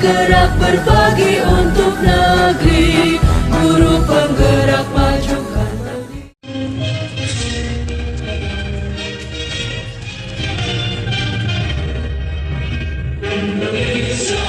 bergerak berbagi untuk negeri, guru penggerak majukan negeri. Indonesia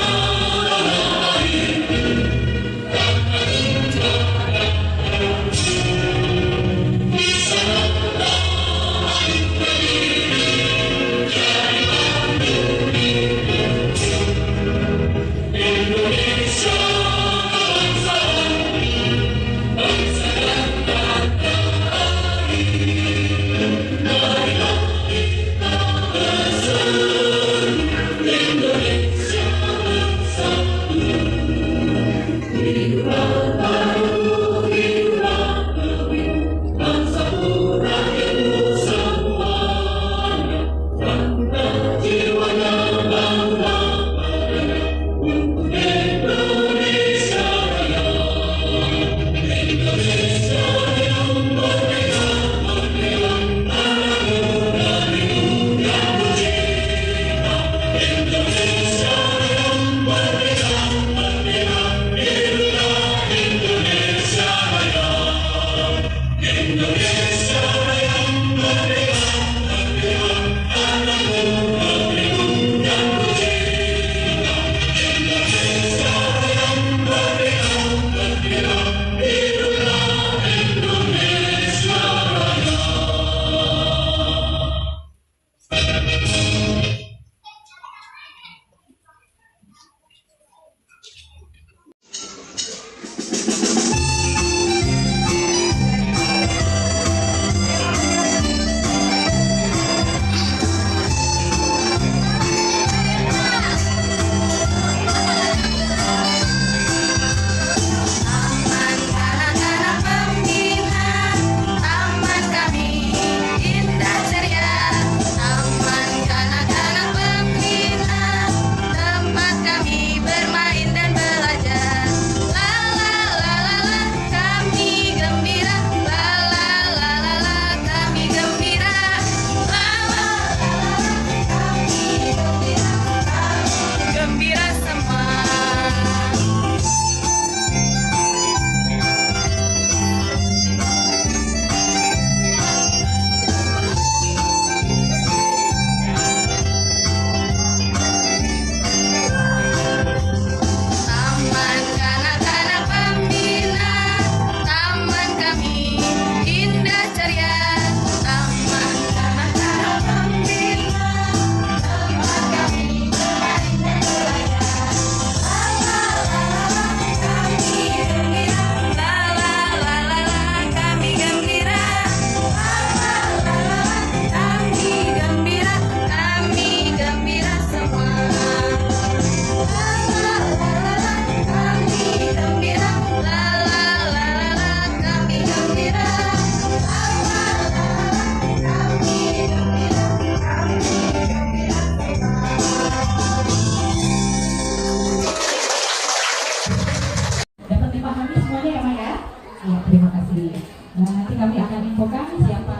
terima kasih. Nah, nanti kami akan infokan siapa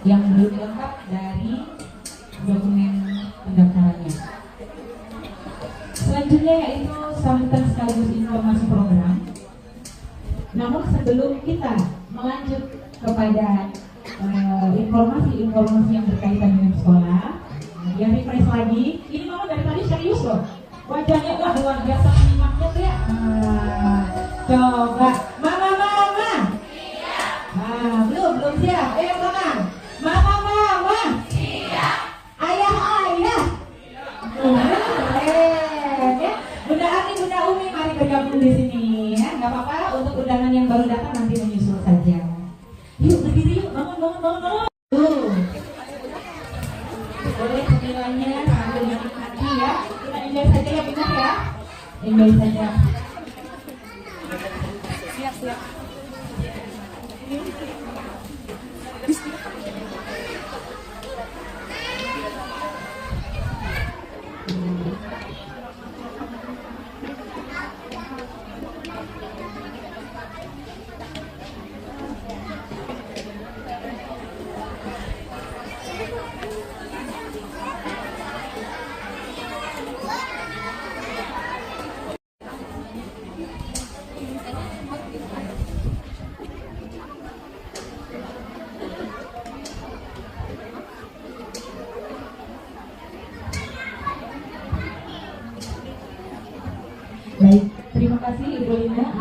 yang belum lengkap dari dokumen pendaftarannya. Selanjutnya yaitu sambutan sekaligus informasi program. Namun sebelum kita melanjut kepada informasi-informasi yang berkaitan dengan sekolah, yang refresh lagi. Ini mama dari tadi serius loh. Wajahnya wah luar biasa menyimaknya tuh ya. Coba, mama. Iya. Belum siap. Tenang. Mama. Siap. Ayah. Ya. Bunda Ani, Bunda Umi, mari bergabung di sini ya. Nggak apa-apa. Untuk undangan yang baru datang nanti menyusul saja. Yuk berdiri yuk. Bangun. Boleh cemilanya sambil menikmati ya. Kita enjoy saja ya benar ya. Enjoy saja. Siap.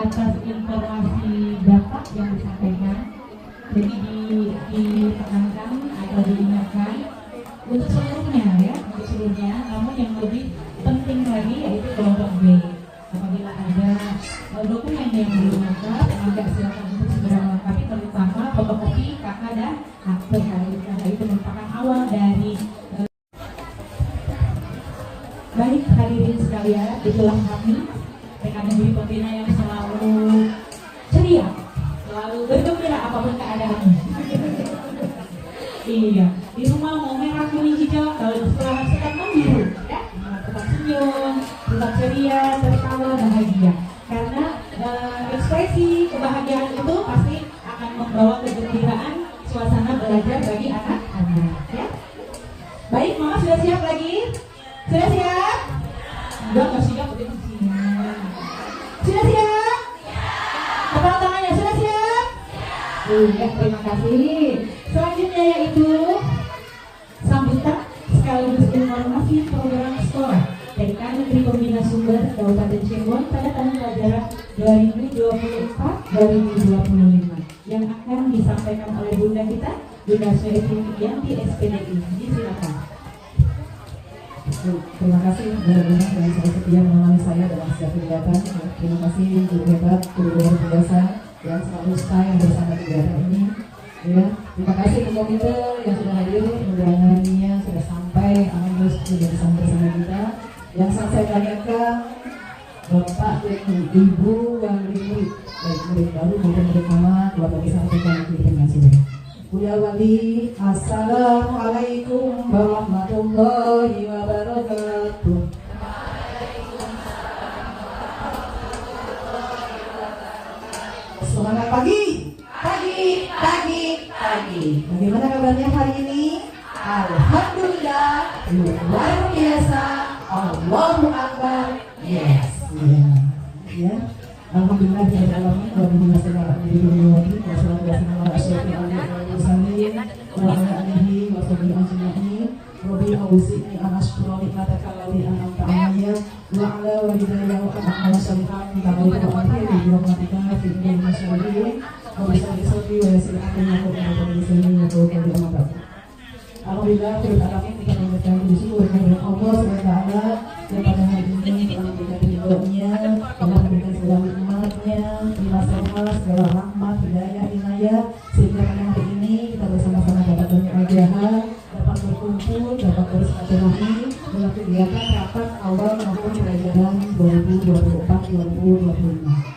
atas informasi data yang disampaikan. Jadi ditekankan atau diingatkan untuk seluruhnya ya, untuk seluruhnya. Namun yang lebih penting lagi yaitu kelompok B. Apabila ada dokumen yang belum lengkap, maka silakan untuk segera melengkapi, terutama fotokopi KK dan akte karena itu merupakan awal dari baik hadirin sekalian. Itulah kami rekan Dwi Pembina yang selalu ceria, selalu bergembira apapun keadaannya. Iya, di rumah mau merah, kuning, hijau, kalau di sekolah sedang membiru, ya, tetap senyum, tetap ceria, tertawa, bahagia. Karena ekspresi kebahagiaan itu pasti akan membawa kegembiraan suasana belajar bagi anak-anak. Ya. Baik, Mama sudah siap lagi? Sudah siap? Enggak siap, udah siap. Sudah siap? Kepala tangannya sudah siap? Iya, terima kasih. Selanjutnya yaitu sambutan sekaligus informasi program sekolah dari Negeri Pembina Sumber Kabupaten Cirebon pada tahun pelajaran 2024-2025 yang akan disampaikan oleh Bunda kita, Bunda Syarifin Yanti SPDI. Silakan. Terima kasih benar-benar yang saya setia menemani saya dalam setiap kegiatan. Terima kasih guru hebat, guru luar biasa yang selalu stay bersama kegiatan ini. Ya, terima kasih ke komite yang sudah hadir, undangannya sudah sampai, alhamdulillah sudah bersama kita. Yang saya banggakan Bapak dan Ibu yang murid, baik murid baru maupun murid lama, keluarga besar PKN Pengasih. Buya Wali, Assalamualaikum warahmatullahi wabarakatuh. Semangat pagi. Bagaimana kabarnya hari ini? Alhamdulillah, luar biasa. Allahu Akbar. Yes. Ya. Alhamdulillah di dalam ini segala di dunia ini wassalamu ala asyrofil mursalin wa ala alihi wa sahbihi ajma'in. Rabbi auzi'ni an ashkura nikmataka allati an'amta 'alayya wa ala walidayya wa an a'mala shalihan taqabbal minni bi rahmatika fi dunya masyaalih wa bisalli wa yassir amri wa qul bismi wa tawakkaltu 'ala Allah. Alhamdulillah kita alamin kita memberikan bersyukur kepada Allah SWT yang pada hari ini telah memberikan ridhonya, telah memberikan segala nikmatnya, segala segala rahmat, hidayah, inayah, sehingga pada hari ini kita bersama-sama dapat bermuajahah, dapat berkumpul, dapat bersilaturahmi dalam kegiatan rapat awal maupun pelajaran 2024-2025.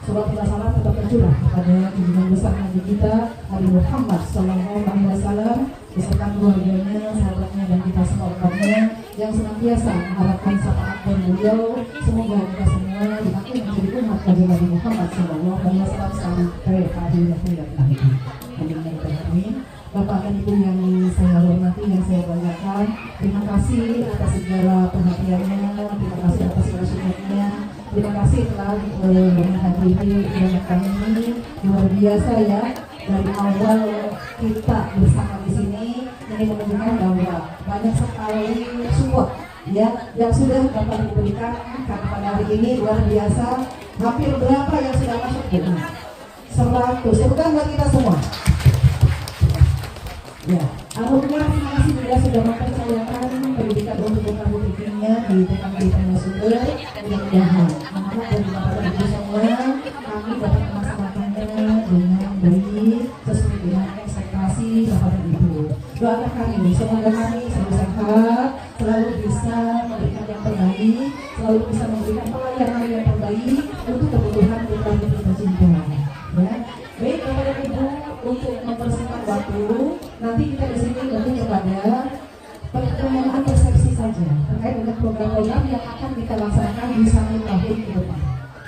Salawat dan salam tetap tercurah kepada junjungan besar Nabi kita Nabi Muhammad SAW beserta keluarganya, sahabatnya dan kita semua umatnya yang senantiasa mengharapkan syafaat dari beliau. Semoga kita semua diakhiri menjadi umat Nabi Muhammad SAW sampai akhir hayat nanti. Amin. Bapak dan Ibu yang saya hormati, yang saya banggakan, terima kasih atas segala perhatiannya, terima kasih atas segala supportnya. Terima kasih telah menghadiri undangan kami ini, luar biasa ya. Dari awal kita bersama di sini, ini menunjukkan bahwa banyak sekali support ya yang sudah dapat diberikan pada hari ini, luar biasa. Hampir berapa yang sudah masuk? 100. Semoga buat kita semua. Ya, alhamdulillah terima kasih juga sudah mempercayakan pendidikan untuk putra putrinya di TKP Sumber. Mudah-mudahan anak-anak dan bapak dan ibu semua kami dapat melaksanakannya dengan baik sesuai dengan ekspektasi bapak dan ibu. Doakan kami semoga kami selalu sehat, selalu bisa memberikan yang terbaik, selalu bisa memberikan pelayanan yang terbaik untuk kebutuhan putra putri tercinta. Ya, baik bapak dan ibu, untuk mempersingkat waktu, nanti kita di sini lebih kepada pertanyaan persepsi saja terkait dengan program-program yang akan kita laksanakan di 1 tahun ke depan.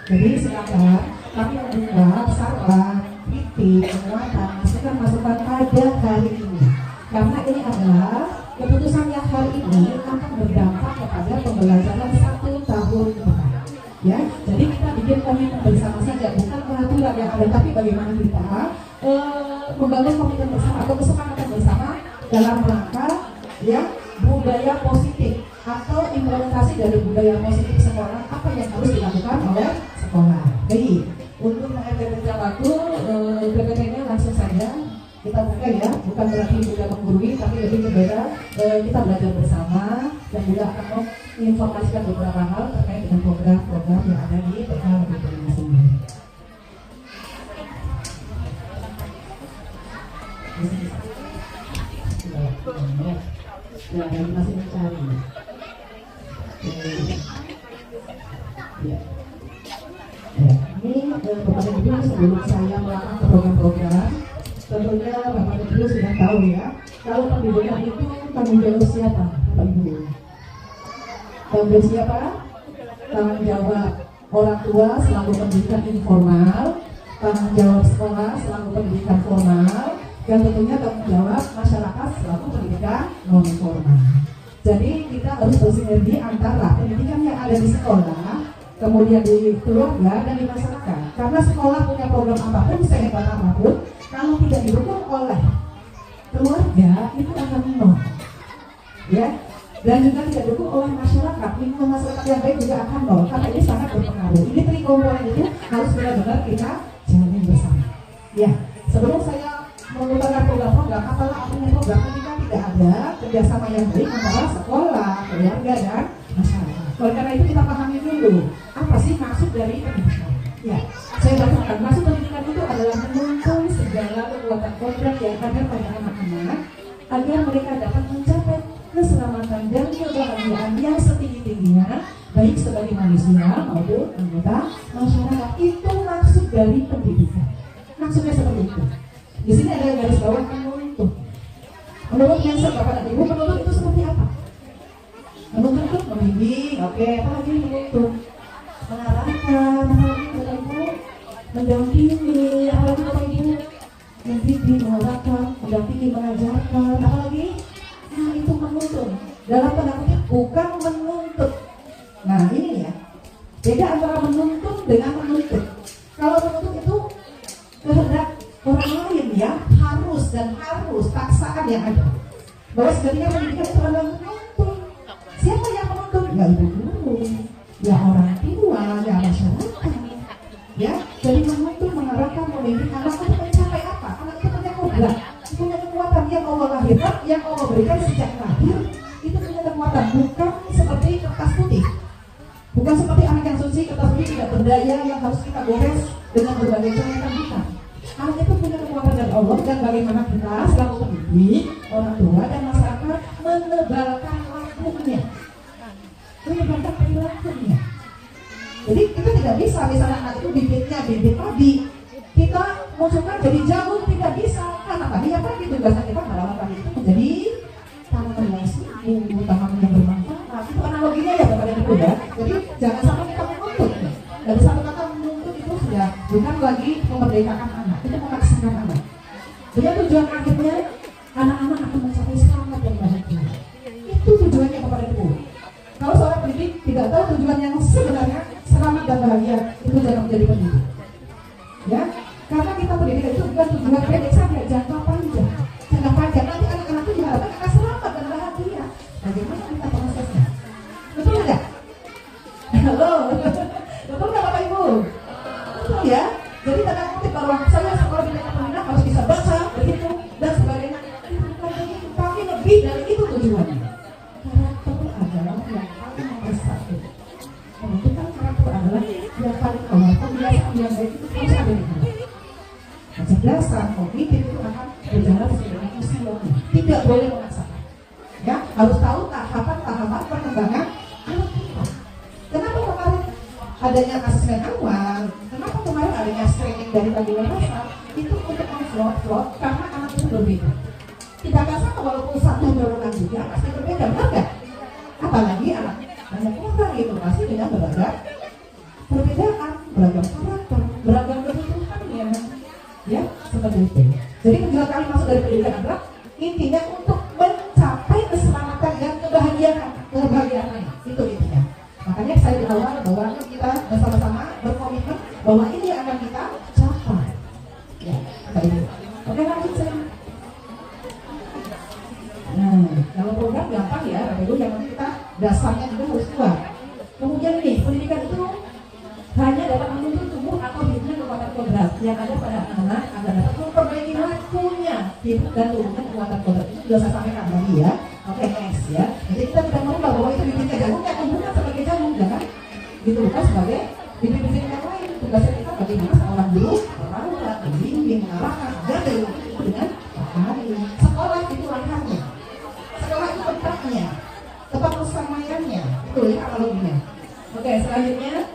Jadi silakan kami membuka saran, kritik, penguatan, masukan pada hari ini. Karena ini adalah keputusan yang hari ini akan berdampak kepada pembelajaran 1 tahun ke depan. Ya, jadi kita bikin komitmen bersama saja, bukan peraturan yang ada, tapi bagaimana kita membangun komitmen bersama atau kesepakatan bersama dalam rangka ya budaya positif atau implementasi dari budaya positif sekolah, apa yang harus dilakukan oleh sekolah. Baik. kita buka ya, bukan berarti juga menggurui, tapi lebih kepada kita belajar bersama dan juga akan menginformasikan beberapa hal terkait dengan program-program yang ada di TK Negeri Temanasungguh. Ya, ini masih mencari. Ya. Ini Bapak dan Ibu sebelum saya melakukan program-program, tentunya Bapak dan Ibu sudah tahu ya, kalau pendidikan itu tanggung jawab siapa, Bapak Ibu? Tanggung jawab siapa? Tanggung jawab orang tua selaku pendidikan informal, tanggung jawab sekolah selaku pendidikan formal, dan tentunya tanggung jawab masyarakat selaku pendidikan non formal. Jadi kita harus bersinergi antara pendidikan yang ada di sekolah, kemudian di keluarga dan di masyarakat. Karena sekolah punya program apapun, sehebat apapun, kalau tidak didukung oleh keluarga itu akan nol, ya. Dan juga tidak didukung oleh masyarakat, lingkungan masyarakat yang baik juga akan nol. Karena ini sangat berpengaruh. Ini trikomponen itu harus benar-benar kita jalani bersama. Ya, sebelum saya mengutarakan program-program, apalah artinya program ketika tidak ada kerjasama yang baik antara sekolah, keluarga dan masyarakat. Oleh karena itu kita pahami dulu apa sih maksud dari pendidikan. Ya, saya bacakan maksud pendidikan itu adalah menuntun segala kekuatan kodrat yang ada pada anak-anak agar mereka dapat mencapai keselamatan dan kebahagiaan yang setinggi-tingginya baik sebagai manusia maupun anggota masyarakat. Itu maksud dari pendidikan. Maksudnya seperti itu. Di sini ada garis bawah menuntun. Menurut yang Bapak dan Ibu, menuntun itu seperti apa? Menuntun itu membimbing, oke, apa lagi menuntun? Mengarahkan, apalagi Bapak Ibu, mendampingi, apalagi Bapak Ibu, membimbing, mengarahkan, mendampingi, mengajarkan, apalagi? Nah itu menuntun. Dalam tanda kutip bukan menuntut. Nah ini ya, beda antara menuntun dengan menuntut. Kalau menuntut itu kehendak orang lain ya, harus dan harus paksaan yang ada. Bahwa sebenarnya pendidikan itu adalah menuntun. Siapa yang menuntun? Ya ibu guru, ya orang tua, ya masyarakat. Ya, jadi menuntun, mengarahkan, membimbing anak itu mencapai apa? Anak itu punya kodrat, punya kekuatan yang Allah lahirkan, yang Allah berikan sejak lahir. Itu punya kekuatan, bukan seperti kertas putih. Bukan seperti anak yang suci, kertas putih tidak berdaya yang harus kita gores dengan berbagai cara, bukan. Anak itu punya kekuatan dari Allah, dan bagaimana kita selalu pendidik, orang tua dan masyarakat menebalkan lakunya, menebalkan perilakunya. Jadi kita tidak bisa, misalnya anak itu bibitnya bibit padi, kita munculkan jadi jagung, tidak bisa. Karena tadi apa itu tugasan kita merawat padi itu menjadi tanaman yang subur, tanaman yang bermanfaat. Itu analoginya ya Bapak dan Ibu ya. Jadi jangan sampai kita menuntut. Dari satu kata menuntut itu sudah bukan lagi memerdekakan anak, itu memaksakan anak. Dengan tujuan akhirnya anak-anak akan mencapai selamat dan bahagia. Itu tujuannya Bapak dan Ibu. Kalau seorang pendidik tidak tahu tujuan yang sebenarnya selamat dan bahagia, itu jangan menjadi pendidik. Ya, karena kita pendidikan itu bukan tujuan pendek saja, jangka panjang. Jangka panjang nanti anak-anak itu diharapkan akan selamat dan bahagia. Bagaimana kita prosesnya? Betul tidak? Halo, betul nggak Bapak Ibu? Betul ya. Jadi tanda kutip bahwa saya sekolah pendidikan pendidikan harus bisa baca, begitu dan sebagainya. Tapi lebih dari itu tujuannya. Karakter adalah yang paling nomor satu. Menentukan karakter adalah yang paling awal. Kebiasaan yang baik itu harus ada di kita. Kecerdasan, kognitif itu akan berjalan sesuai usianya. Tidak boleh memaksakan. Ya, harus tahu tahapan-tahapan perkembangan anak kita. Kenapa kemarin adanya asesmen awal? Kenapa kemarin adanya screening dari pagi dewasa? Itu untuk memflot karena anak itu berbeda. Tidak akan sama walaupun satu dorongan juga pasti berbeda, benar nggak? Apalagi anak banyak orang gitu pasti dengan beragam perbedaan, beragam karakter, beragam kebutuhannya, ya seperti itu. Jadi tujuan kami masuk dari pendidikan adalah intinya untuk mencapai keselamatan dan kebahagiaan itu intinya. Makanya saya di awal bahwa kita bersama-sama berkomitmen bahwa ini akan kita capai. Ya, Bapak Ibu. Oke, lanjut saya. Nah, kalau program gampang ya, Bapak Ibu, yang penting kita dasarnya juga harus kuat. Kemudian nih, pendidikan itu hanya dapat menuntun tubuh atau hidupnya kekuatan kodrat yang ada pada anak agar dapat memperbaiki lakunya Ibu dan tubuhnya kekuatan kodrat itu sudah saya sampaikan tadi ya. Oke, next ya. Jadi kita tidak merubah bahwa itu bibitnya jagung, ya bukan sebagai jagung, jangan gitu, bukan sebagai bibit-bibit yang lain. Tugasnya kita bagaimana seorang guru merawat, membimbing, mengarahkan agar dari itu dengan baik. Sekolah itu langkahnya, sekolah itu tempatnya, tempat kesamaiannya, itu ya analoginya. Oke, selanjutnya.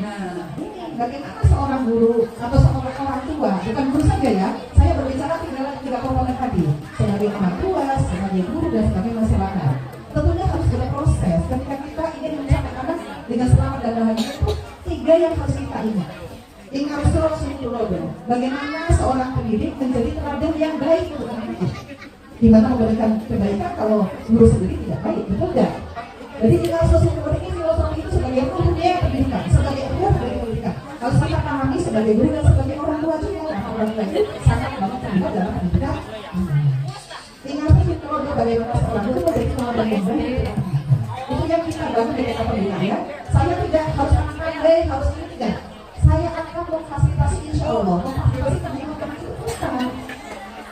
Nah, ini bagaimana seorang guru atau seorang orang tua, bukan guru saja ya, saya berbicara tiga komponen tadi, sebagai orang tua, sebagai guru, dan sebagai masyarakat. Tentunya harus ada proses. Ketika kita ingin mencapai anak dengan selamat dan bahagia, itu tiga yang harus kita ingat. Ingat Rasulullah, bagaimana seorang pendidik menjadi teladan yang baik untuk anak-anak. Di mana memberikan kebaikan kalau guru sendiri tidak baik, betul tidak? Jadi ingat Rasulullah ini filosofi itu sebagai dunia pendidikan, sebagai guru sebagai pendidikan. Harus kita pahami sebagai guru dan sebagai orang tua juga. Nah, orang tua itu sangat banget terlibat dalam pendidikan. Ingat itu bagaimana seorang guru menjadi teladan yang baik. Itu yang kita bangun di kota pendidikan ya. Saya tidak harus anak pandai, harus ini tidak. Saya akan memfasilitasi, insya Allah, memfasilitasi pendidikan itu bukan,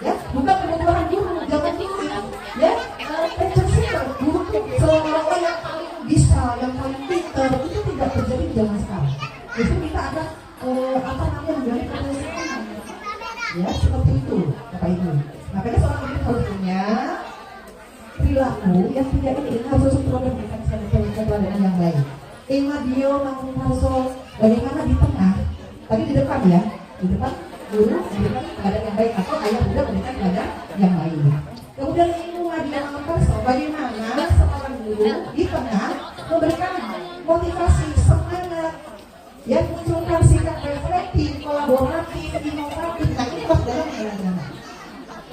ya, bukan kebutuhan guru, jangan guru, ya, Pancasila, guru seolah-olah yang paling bisa, yang paling pintar, itu tidak terjadi di zaman sekarang. Justru kita ada apa namanya menjadi kebiasaan, ya, seperti itu, Bapak Ibu. Makanya seorang guru harus punya perilaku yang tidak ini harus sesuai dengan keteladanan yang baik. Ingat dia harus bagaimana di tengah, tadi di depan ya, di depan guru memberikan teladan yang baik atau ayah bunda memberikan teladan yang baik. Kemudian ilmu dia bagaimana seorang guru di tengah memberikan motivasi, semangat, ya, munculkan sikap reflektif, kolaboratif, inovatif. Nah ini masuk dalam anak-anak.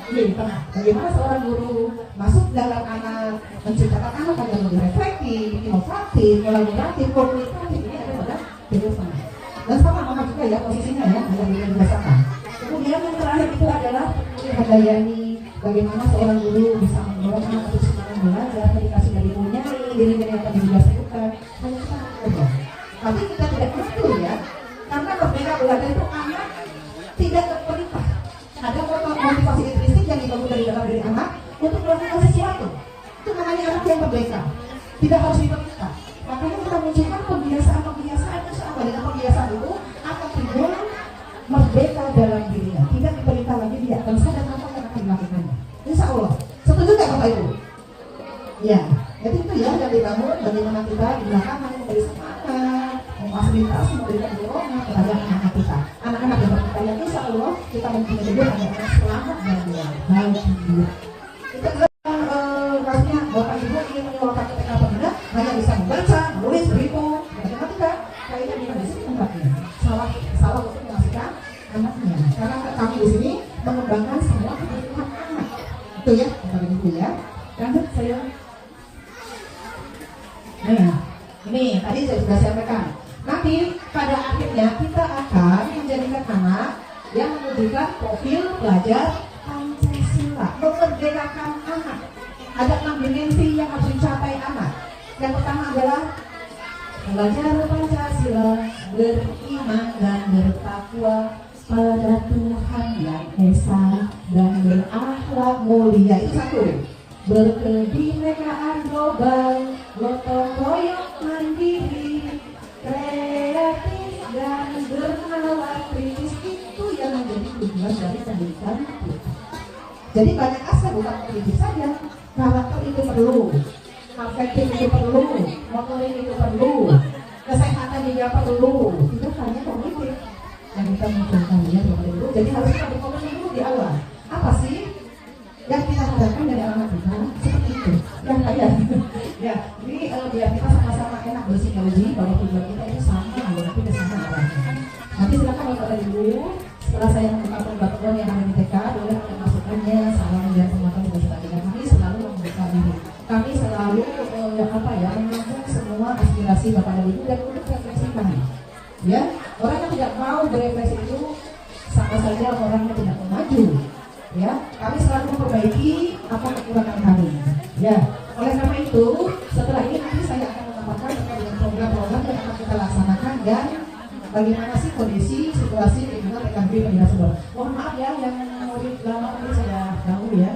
Iya, di tengah. Bagaimana seorang guru masuk dalam anak, menciptakan anak agar lebih reflektif, inovatif, kolaboratif, komunikatif. Ini ada pada video tengah. Dan sama juga ya posisinya ya, ada yang dirasakan. Kemudian yang terakhir itu adalah menghargai bagaimana seorang guru bisa mendorong anak untuk semangat belajar ketika sudah dipunyai dirinya yang tadi dilakukan. Hanya kita mencoba. Tapi kita tidak betul ya, karena berbeda belajar itu anak tidak terperintah. Ada motivasi intrinsik yang dibangun dari dalam diri anak untuk melakukan sesuatu. Itu namanya anak yang merdeka. Tidak harus diperintah. Makanya kita munculkan pembiasaan-pembiasaan itu sama dengan pembiasaan itu akan timbul merdeka dalam dirinya. Tidak diperintah lagi, dia akan sadar apa yang akan dilakukannya. Insya Allah. Setuju nggak Bapak Ibu? Ya. Jadi itu ya yang dibangun bagaimana kita di belakang memberi semangat, memfasilitasi, memberikan dorongan kepada anak-anak kita. Anak-anak yang berkaya, insya Allah kita mempunyai anak-anak selamat dan bahagia. Itu juga rasanya Bapak Ibu ingin menyuarakan ketika pemuda hanya bisa membaca, menulis, berhitung, matematika. Kayaknya di sini tempatnya salah untuk mengasihkan anaknya. Karena kami di sini mengembangkan semua kebutuhan anak. Itu ya, Bapak Ibu ya. Lanjut saya. Nah, ini tadi saya sudah sampaikan. Nanti pada akhirnya kita akan menjadikan anak yang memberikan profil pelajar Pancasila, memerdekakan anak. Ada 6 dimensi yang harus dicapai anak. Yang pertama adalah belajar Pancasila, beriman dan bertakwa pada Tuhan yang Esa dan berakhlak mulia. Itu satu. Berkebinekaan global, gotong royong mandiri, kreatif dan bernalar kritis. Itu yang menjadi tujuan dari pendidikan kita. Jadi banyak aspek, bukan kritis saja. Karakter itu perlu, afektif itu perlu, motorik itu perlu, kesehatan juga perlu. Itu hanya kognitif yang kita munculkan ya, dulu. Jadi harus kita berkomitmen dulu di awal. Apa sih yang kita harapkan dari anak kita? Seperti itu. Yang kaya. Ya, ini biar kita sama-sama enak bersinergi bahwa tujuan kita itu sama, tapi bersama arahnya. Nanti silakan Bapak Ibu, setelah saya mengucapkan batuan yang ada di TK, boleh masukannya, salam dan penguatan dan sebagainya. Kami selalu membuka diri. Kami selalu menyambung semua aspirasi Bapak dan Ibu dan untuk refleksikan. Ya, orang yang tidak mau berefleksi itu sama saja orang yang tidak mau maju. Ya, kami selalu memperbaiki apa kekurangan kami. Ya, oleh karena itu, setelah ini nanti saya akan memaparkan terkait dengan program-program yang akan kita laksanakan dan bagaimana sih kondisi situasi lingkungan TK Negeri Pembina Sumber. Mohon maaf ya yang murid lama ini sudah tahu ya.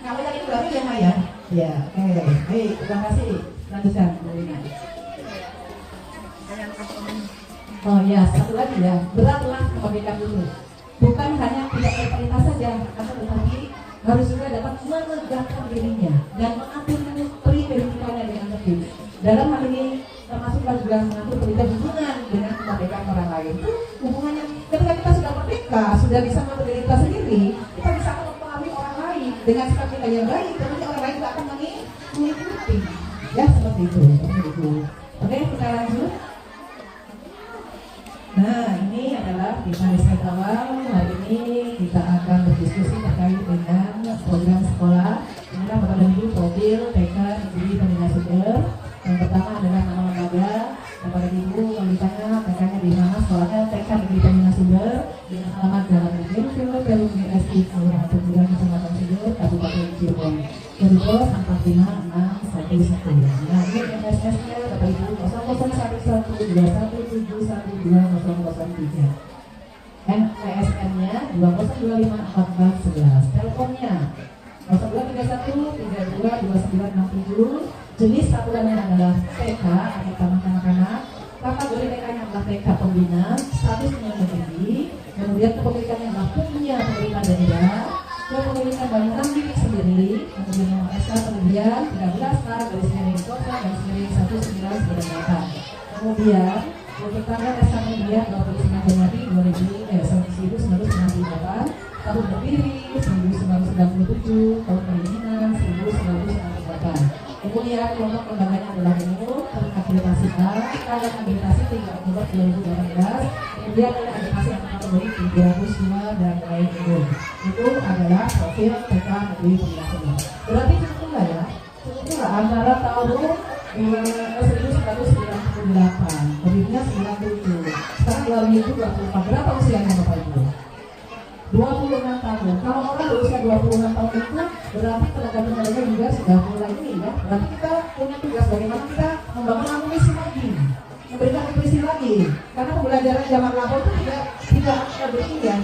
Kalau yang baru ya Mak ya. Ya, oke. Baik, terima kasih. Lanjutkan. Oh ya, satu lagi ya. Beratlah kemerdekaan dulu. Bukan hanya tidak berperintah saja, akan tetapi harus juga dapat menegakkan dirinya dan mengatur kehidupannya dengan tertib. Dalam hal ini termasuklah juga mengatur hubungan dengan kemerdekaan orang lain. Itu hubungannya ketika kita sudah merdeka, sudah bisa mengatur diri kita sendiri, kita bisa mempengaruhi orang lain dengan sikap kita yang baik, tentunya orang lain juga akan mengikuti. Ya seperti itu. Oke, kita lanjut. Nah, ini adalah kita riset awal. Hari ini kita akan berdiskusi terkait dengan program sekolah. Ini Bapak dan Ibu profil TK Negeri Pembina Sumber. Yang pertama adalah nama lembaga. Bapak dan Ibu kalau ditanya TK-nya di mana, sekolahnya TK Negeri Pembina Sumber dengan alamat Jalan Negeri Sumber, Jalur GSI, Kelurahan Tumbuhan, Kecamatan Sumber, Kabupaten Cirebon. Dari pos 45611. Nah, ini MSS-nya Bapak Ibu 00112121712003. NPSN-nya 20254411. Teleponnya 0231322967. Jenis satuannya adalah TK atau taman kanak-kanak. Kategori TK-nya adalah TK pembina, status penyandang. Kemudian kepemilikannya adalah punya pemerintah daerah. Kepemilikan bangunan milik sendiri, kemudian nomor SK penelitian 13/1998. Kemudian untuk tanggal SK penelitian 29 Januari 1998, tahun berdiri 1997, tahun perizinan 1998. Kemudian kelompok lembaganya adalah umum, terakreditasi A, tanggal akreditasi 3 Oktober 2018. Kemudian ada akreditasi antara kategori 302 dan lain-lain. Itu adalah profil TK Negeri Pembina Sumber. Berarti cukup nggak ya? Cukup nggak antara tahun 1998, berdirinya 97, sekarang 2024. Berapa usianya Bapak Ibu? 26 tahun. Kalau orang berusia 26 tahun itu berarti tenaga pendidikan juga sudah mulai ini ya. Berarti kita punya tugas bagaimana kita membangun amunisi lagi, memberikan nutrisi lagi. Karena pembelajaran zaman lampau itu tidak begini ya.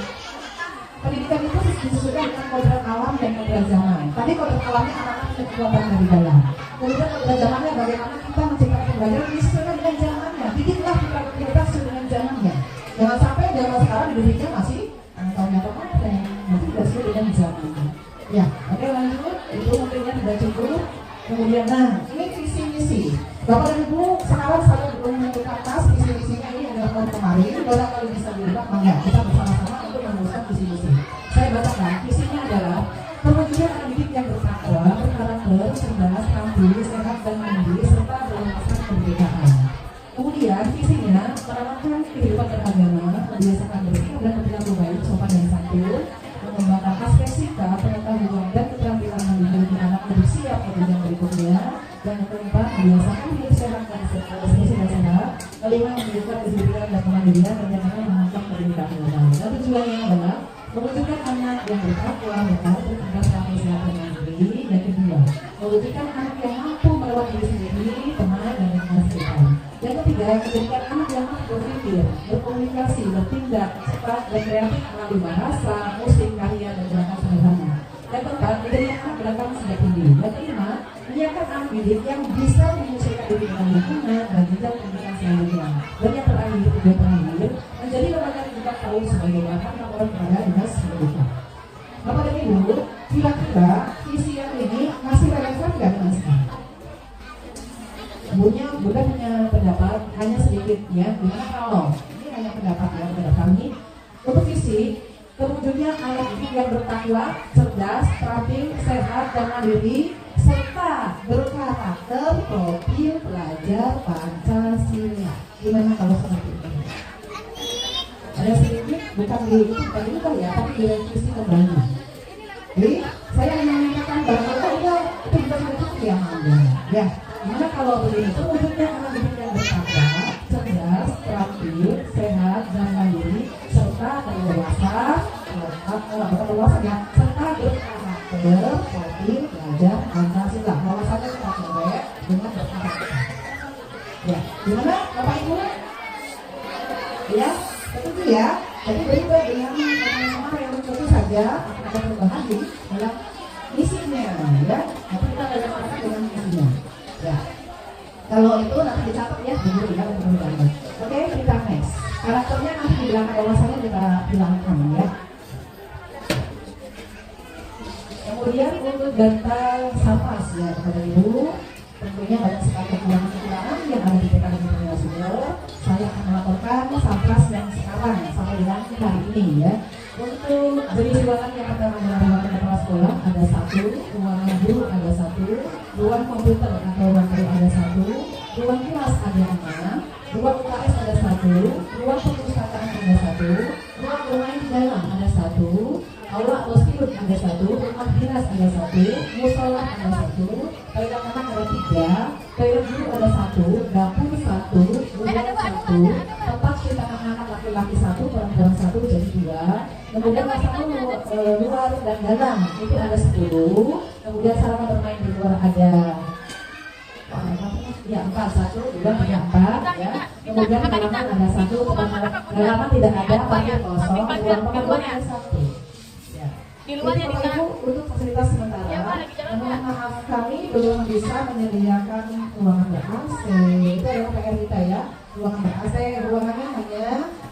Pendidikan itu disesuaikan dengan kodrat alam dan kodrat zaman. Tadi kodrat alamnya anak-anak punya kekuatan dari dalam. Kemudian kodrat zamannya bagaimana kita menciptakan pembelajaran disesuaikan dengan zamannya. Didiklah kita sesuai dengan zamannya. Jangan sampai zaman sekarang didiknya masih tahunnya kemarin, nanti tidak sesuai dengan zamannya. Ya, oke lanjut. Itu mungkinnya tidak cukup. Kemudian, nah ini visi misi. Bapak dan Ibu sekarang saya belum menentukan tas visi misinya ini adalah tahun kemarin. Barangkali bisa diubah, maka kita bersama-sama untuk menuliskan visi misi. Saya bacakan. Visinya adalah perwujudan anak didik yang bertakwa, berkarakter, cerdas, tangguh, sehat dan mandiri serta berwawasan kemerdekaan. Kemudian visinya merawatkan kehidupan beragama, membiasakan bersikap dan berperilaku baik, sopan dan santun, mengembangkan aspek sikap, pengetahuan dan keterampilan mandiri anak untuk siap pada yang berikutnya, dan yang keempat membiasakan hidup sehat dan sehat. Kelima menunjukkan kedisiplinan dan kemandirian dan yang terakhir menangkap pendidikan global. Dan tujuannya adalah mewujudkan anak yang bertakwa, berkarakter, cerdas, tangguh, sehat dan mandiri. Dan kedua, mewujudkan anak yang mampu merawat diri sendiri, tenang dan menghasilkan. Yang ketiga, menjadikan anak yang mampu berpikir, berkomunikasi, bertindak cepat dan kreatif melalui bahasa, musik, karya dan gerakan sederhana. Yang keempat, menjadikan anak beragam sejak tinggi. Yang kelima, menyiapkan anak didik yang bisa menyesuaikan diri dengan lingkungan dan jenjang pendidikan selanjutnya. Dan yang terakhir, menjadi lembaga rujukan tahun sebagai bahan laporan kepada dinas pendidikan. Bapak dan Ibu, kira-kira visi yang ini masih relevan nggak dengan sekarang? Bunda punya pendapat hanya sedikit ya. Gimana kalau ini hanya pendapat ya, pendapat kami untuk visi terwujudnya anak didik yang bertakwa, cerdas, terampil, sehat dan mandiri serta berkarakter, profil pelajar Pancasila. Gimana kalau seperti itu? Ada sedikit bukan di itu ya, tapi direvisi kembali. Jadi saya hanya mengatakan bahwa itu bisa cukup ya, ya. Gimana kalau begini? Terwujudnya anak didik yang bertakwa, cerdas, terampil, sehat dan mandiri serta berwawasan, ya, serta berkarakter, profil pelajar Pancasila. Wawasannya kita coba dengan berkarakter. Ya, gimana Bapak Ibu? Ya, setuju ya. Jadi juga dengan tema yang tentu saja akan perubahan di dalam isinya ya. Nanti kita akan lihat dengan isinya. Ya. Kalau itu nanti dicatat ya, dulu ya untuk. Oke, kita next. Karakternya nanti di belakang ulasannya kita bilangkan ya. Kemudian untuk data Sapas ya kepada Ibu, tentunya banyak sekali kekurangan-kekurangan yang ada di TKB Penerima Sumber. Saya akan melaporkan Sapas yang sekarang sampai dengan hari ini ya. Untuk jenis ruangan yang pertama adalah ruangan kepala sekolah ada 1, ruangan guru ada 1, ruang komputer atau ruang guru ada 1, ruang kelas ada 6, ruang UKS ada 1, ruang perpustakaan ada 1, ruang bermain di dalam ada 1, aula atau spidut ada 1, rumah dinas ada 1, musola ada 1, toilet anak ada 3, toilet guru ada 1, dapur 1, ruang 1, tempat cuci tangan anak laki-laki 1, perempuan 1 jadi 2. Kemudian masalah luar dan dalam itu ada 10. Kemudian sarana bermain di luar ada ya 4, 1, 2, 3, 4 ya. Kemudian halaman ada 1, halaman tidak ada, parkir kosong, ruang pengaduan ada 1. Di luar ya, untuk fasilitas sementara, mohon maaf kami belum bisa menyediakan ruangan ber-AC. Itu adalah PR kita ya. Ruangan ber-AC, ruangannya hanya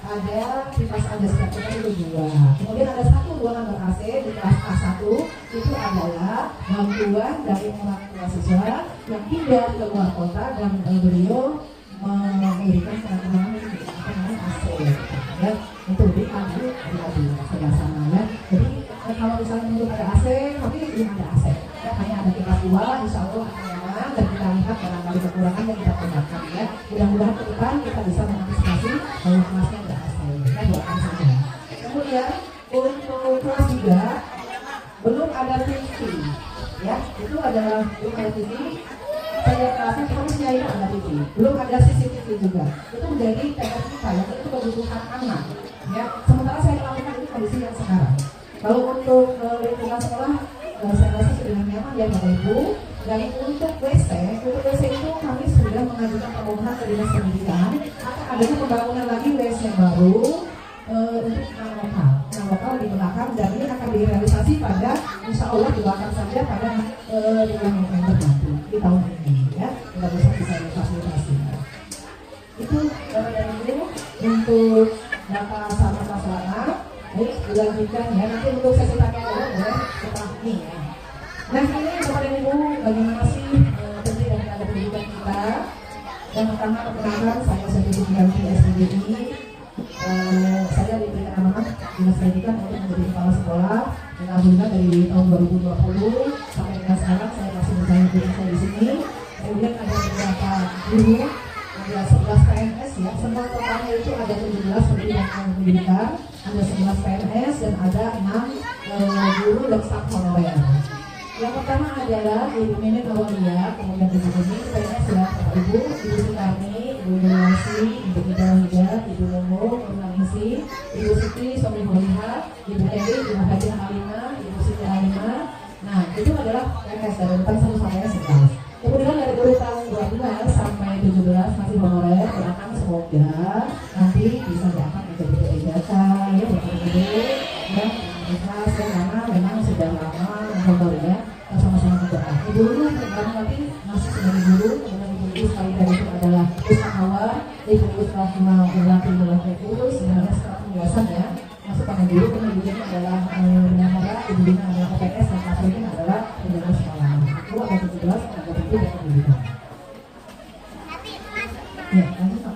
ada kipas ada sekitar itu 2. Kemudian ada 1 ruangan ber-AC di kelas A1 itu adalah bantuan dari orang tua siswa yang pindah ke luar kota dan beliau memberikan penambahan AC ya. Itu di sebelah sana ya. Jadi kalau misalnya untuk ada AC, tapi belum ada AC ya, hanya ada kipas 2, insya Allah akan nyaman dan kita lihat barangkali kekurangan yang kita tambahkan ya. Mudah-mudahan ke depan kita bisa mengantisipasi bahwa kelasnya ada AC ya, doakan saja. Kemudian untuk kelas 3 belum ada TV ya, itu adalah belum ada TV. Saya kelasnya harusnya itu ada TV, belum ada CCTV juga. Itu menjadi PR kita ya, itu kebutuhan anak ya. Sementara saya lakukan itu kondisi yang sekarang. Kalau untuk lingkungan sekolah, saya rasa sudah nyaman ya Bapak Ibu. Dan untuk WC itu kami sudah mengajukan permohonan ke Dinas Pendidikan akan adanya pembangunan lagi WC baru untuk enam lokal di belakang, dan ini akan direalisasi pada insya Allah doakan saja pada bulan November nanti di tahun ini ya. Kita bisa difasilitasi. Itu dari Ibu untuk data sama masalah. Baik, dilanjutkan ya. Nanti untuk sesi tanya jawab boleh setelah ini ya. Nah ini kepada Ibu, bagaimana sih penting dan tenaga pendidikan kita? Yang pertama perkenalkan, saya Sertifikat Ganti SPDI. Saya diberikan amanah Dinas Pendidikan untuk menjadi kepala sekolah. Dan alhamdulillah dari tahun 2020 sampai dengan sekarang saya masih berjalan saya di sini. Kemudian ada beberapa guru, ada 11 PNS ya. Semua totalnya itu ada 17 pendidikan. Ada 11 PNS dan ada 6 guru dan staf honorer. Yang pertama adalah Ibu Minin Awalia, kemudian Ibu Bumi, PNS ya Bapak Ibu, Ibu Sukarni, Ibu Dewansi, Ibu Ida Wida, Ibu Nomo, Nurmanisi, Ibu Siti, Somi Holiha, Ibu Edi, Ibu Haji Halima, Ibu Siti Halima. Nah itu adalah PNS dari depan 1 sampai 11. Kemudian dari guru tahun 12 sampai 17 masih honorer, doakan semoga nanti bisa diangkat menjadi PDJK ya Bapak Ibu ya, ikhlas ya, karena memang sudah lama honor ya, sama-sama berdoa. Ibu guru nanti masih sebagai guru, kemudian ibu sekali dari itu adalah usahawan, ibu Rahma Ulati Ulati sebenarnya setelah penjelasan ya, masuk pada guru, kemudian adalah bendahara, ibu Dina adalah PPS dan Pak Soekin adalah penjaga sekolah. Itu ada 17 tenaga pendidik dan pendidikan. Ya, lanjut Pak.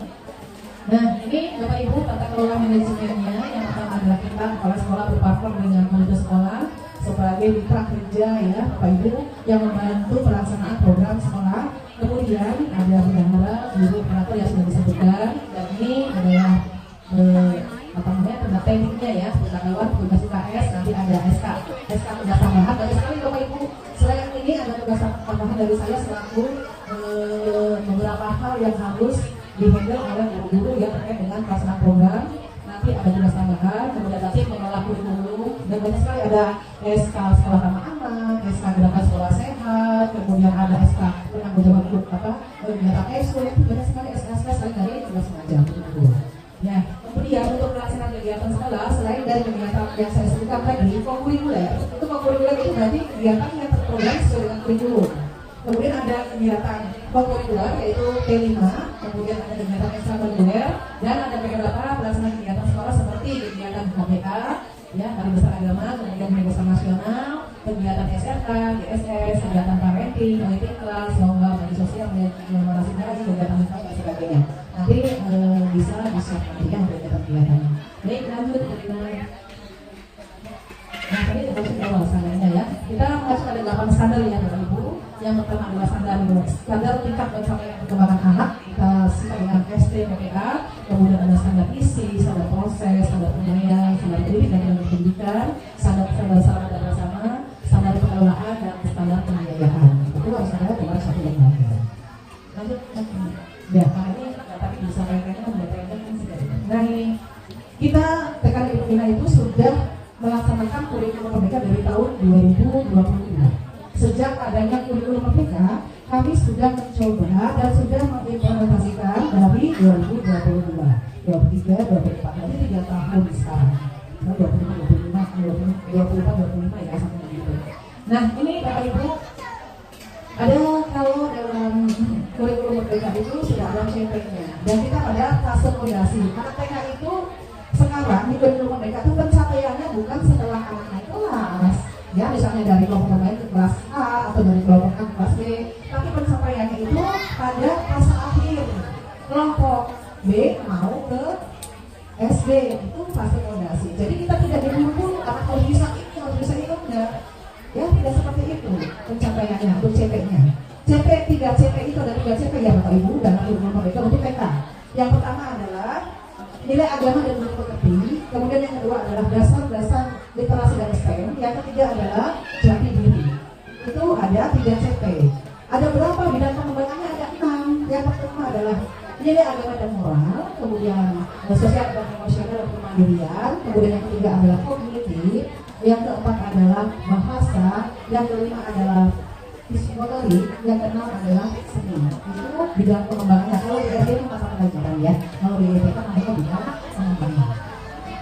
Nah, ini Bapak Ibu tata kelola manajemennya. Yang pertama adalah kita kepala sekolah berpartner dengan manajer sekolah sebagai mitra kerja ya Bapak Ibu yang membantu pelaksanaan program sekolah. Kemudian ada bendahara, guru operator yang sudah disebutkan, dan ini adalah tentang tekniknya ya, pengetahuan tugas UKS, nanti ada SK tugas tambahan. Banyak sekali Bapak Ibu. Selain ini ada tugas tambahan dari saya selaku beberapa hal yang harus dihandle oleh guru ya terkait dengan pelaksanaan program. Nanti ada tugas tambahan, kemudian nanti mengolah kurikulum, dan banyak sekali ada SK sekolah ramah anak, SK gerakan sekolah sehat, kemudian ada SK penanggung jawab kegiatan ekskul, itu banyak sekali SK selain dari tugas mengajar. Ya, kemudian untuk pelaksanaan kegiatan sekolah selain dari kegiatan yang saya sebutkan tadi, kokurikuler. Itu kokurikuler itu berarti kegiatan yang terprogram sesuai dengan kurikulum. Kemudian ada kegiatan kokurikuler yaitu P5, kemudian ada kegiatan ekstrakurikuler, dan ada beberapa pelaksanaan kegiatan sekolah seperti kegiatan HBA, ya, Hari Besar Agama, kemudian Hari Besar Nasional, kegiatan SRK, DSS, kegiatan parenting, politik kelas, lomba bagi sosial, lomba lagi, kegiatan dan sebagainya. Nanti bisa disiapkan kegiatan-kegiatannya. Baik, lanjut dengan nah tadi termasuk awal standarnya ya. Kita masuk ada 8 standar ya Bapak Ibu. Yang pertama adalah standar tingkat pencapaian perkembangan anak. Kita singkat dengan STPPA. Kemudian ada standar isi, standar proses, standar penilaian, standar pendidikan dan pendidikan, standar sarana dan bersama, standar pengelolaan dan standar pembiayaan. Itu harus ada dalam satu lembaga. Lanjut. Ya, karena ini tadi disampaikan nah ini kita TKD Bina itu sudah melaksanakan kurikulum merdeka dari tahun 2022. Sejak adanya kurikulum merdeka, kami sudah mencoba dan sudah mengimplementasikan dari 2022, 23, 24, jadi 3 tahun sekarang. 25, 25 ya sampai begitu. Nah ini Bapak Ibu, ada kalau dalam kurikulum merdeka itu sudah ada CP-nya dan kita pada fase fondasi. Anak TK itu sekarang di kurikulum merdeka itu pencapaiannya bukan setelah anak naik kelas, ya misalnya dari kelompok lain ke kelas A atau dari kelompok A ke kelas B, tapi pencapaiannya itu pada fase akhir kelompok B mau ke SD, itu fase fondasi. Jadi kita tidak diburu-buru anak harus bisa itu enggak, ya tidak seperti itu pencapaiannya untuk CP-nya. CP 3 CP itu ada 3 CP ya Bapak Ibu dalam kurikulum merdeka untuk TK. Yang pertama adalah nilai agama dan budaya mengerti, kemudian yang kedua adalah dasar-dasar literasi dan STM, yang ketiga adalah jati diri. Itu ada 3 CP. Ada berapa bidang pengembangannya? Ada 6. Yang pertama adalah nilai agama dan moral, kemudian sosial dan emosional dan kemandirian, kemudian yang ketiga adalah kognitif, yang keempat adalah bahasa, yang kelima adalah psikologi, yang keenam adalah seni. Itu bidang pengembangannya. Kalau di SD itu masalah pelajaran ya, kalau di TK namanya bidang pengembangan.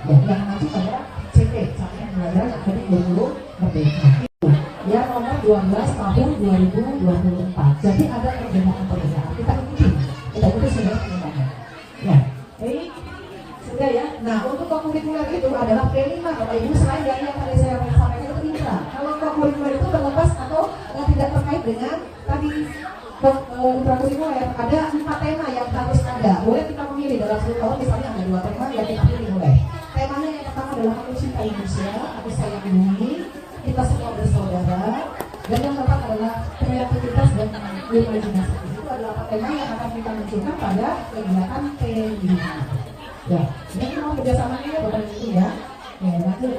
Ya, yang nanti pada CP, capaian pelajaran yang dari kurikulum merdeka. Itu ya nomor 12 tahun 2024. Jadi ada perbedaan. Kita ikuti sudah pengembangan. Ya, ini sudah ya. Nah, untuk kokurikuler itu adalah P5 Bapak Ibu, selain dari yang tadi saya sampaikan itu intra. Kalau kokurikuler itu terlepas atau tidak terkait dengan tadi intrakurikuler, ada 4 tema yang harus ada. Boleh kita memilih dalam 10 tahun, misalnya ada 2 tema yang kita pilih boleh. Temanya yang pertama adalah aku cinta Indonesia, aku sayang bumi, kita semua bersaudara, dan yang keempat adalah kreativitas dan imajinasi. Itu adalah 4 tema yang akan kita munculkan pada kegiatan P5. Ya, ini mau kerjasamanya ya Bapak Ibu ya. Ya, lanjut.